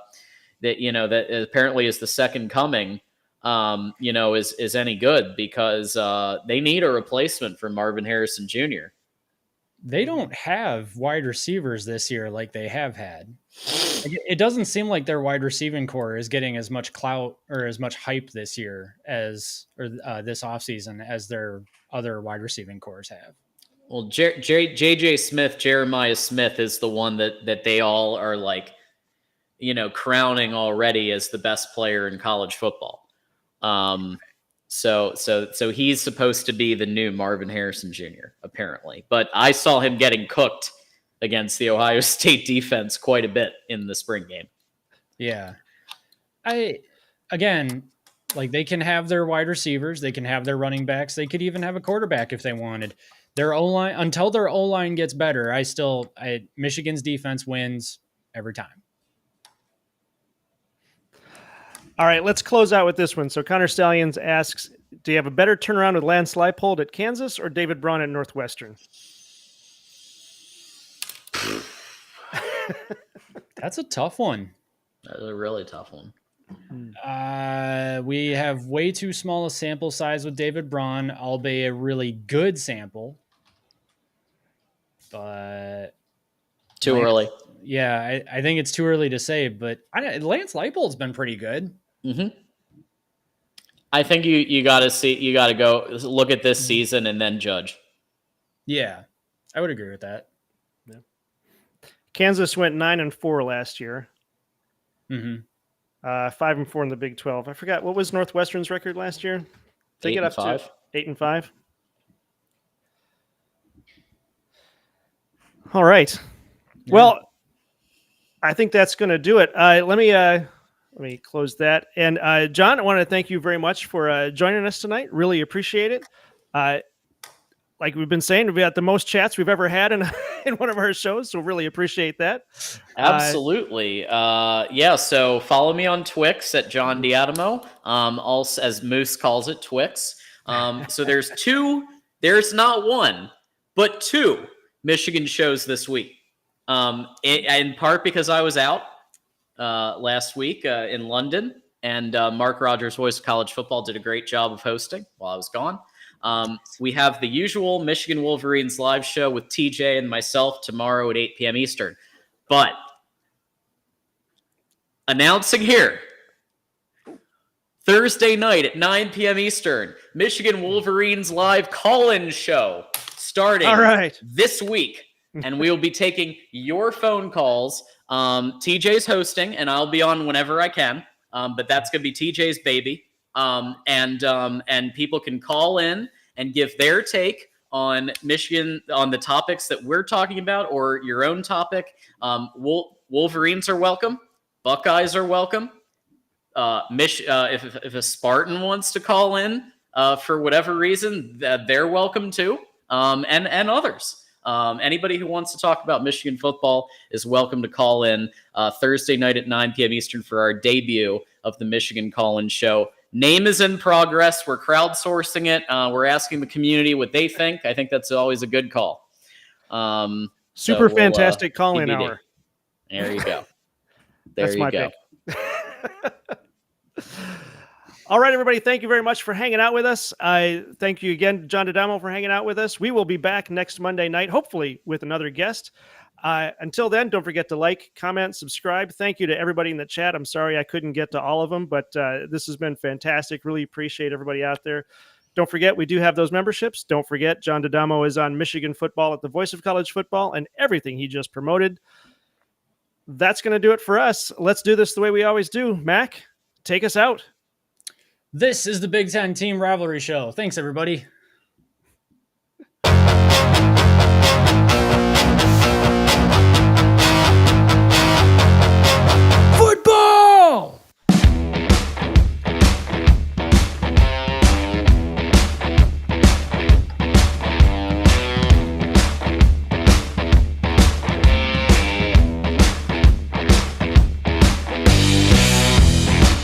that apparently is the second coming, is any good, because they need a replacement for Marvin Harrison Jr. They don't have wide receivers this year like they have had. It doesn't seem like their wide receiving core is getting as much clout or as much hype this year this offseason as their other wide receiving cores have. Well, J.J. Smith, Jeremiah Smith is the one that they all are like, crowning already as the best player in college football. So he's supposed to be the new Marvin Harrison Jr. apparently, but I saw him getting cooked against the Ohio State defense quite a bit in the spring game. Yeah. They can have their wide receivers, they can have their running backs, they could even have a quarterback if they wanted. Their O-line, until their O-line gets better, Michigan's defense wins every time. All right, let's close out with this one. So Connor Stallions asks, do you have a better turnaround with Lance Leipold at Kansas or David Braun at Northwestern? That's a tough one. That's a really tough one. We have way too small a sample size with David Braun, albeit a really good sample. But too early. Yeah, I think it's too early to say, but Lance Leipold's been pretty good. Mm-hmm. I think you got to go look at this season and then judge. Yeah, I would agree with that. Yeah. Kansas went 9-4 last year. Mm-hmm. 5-4 in the Big 12. I forgot, what was Northwestern's record last year? They get up 8-5. to 8-5. All right. Yeah. Well, I think that's going to do it. Let me close that. And John, I want to thank you very much for joining us tonight. Really appreciate it. Like we've been saying, we've got the most chats we've ever had in one of our shows, so really appreciate that. Absolutely. So follow me on Twix at John Diadamo, also as Moose calls it, Twix. So there's not one, but two Michigan shows this week. In part because I was out last week in London, and Mark Rogers, voice of college football, did a great job of hosting while I was gone. We have the usual Michigan Wolverines live show with TJ and myself tomorrow at 8 p.m. Eastern. But announcing here, Thursday night at 9 p.m. Eastern, Michigan Wolverines live call-in show starting this week. And we will be taking your phone calls. TJ's hosting, and I'll be on whenever I can. But that's going to be TJ's baby. And people can call in and give their take on Michigan, on the topics that we're talking about, or your own topic. Wolverines are welcome. Buckeyes are welcome. If a Spartan wants to call in for whatever reason, they're welcome too. And others. Anybody who wants to talk about Michigan football is welcome to call in Thursday night at 9 p.m. Eastern for our debut of the Michigan Call-In Show. Name is in progress. We're crowdsourcing it. We're asking the community what they think. I think that's always a good call. Super fantastic call-in hour. There you go. That's my pick. All right, everybody. Thank you very much for hanging out with us. I thank you again, John D'Adamo, for hanging out with us. We will be back next Monday night, hopefully with another guest. Until then, don't forget to like, comment, subscribe. Thank you to everybody in the chat. I'm sorry I couldn't get to all of them, but this has been fantastic. Really appreciate everybody out there. Don't forget, we do have those memberships. Don't forget, John D'Adamo is on Michigan football at the Voice of College Football and everything he just promoted. That's going to do it for us. Let's do this the way we always do. Mac, take us out. This is the Big Ten Team Rivalry Show. Thanks, everybody.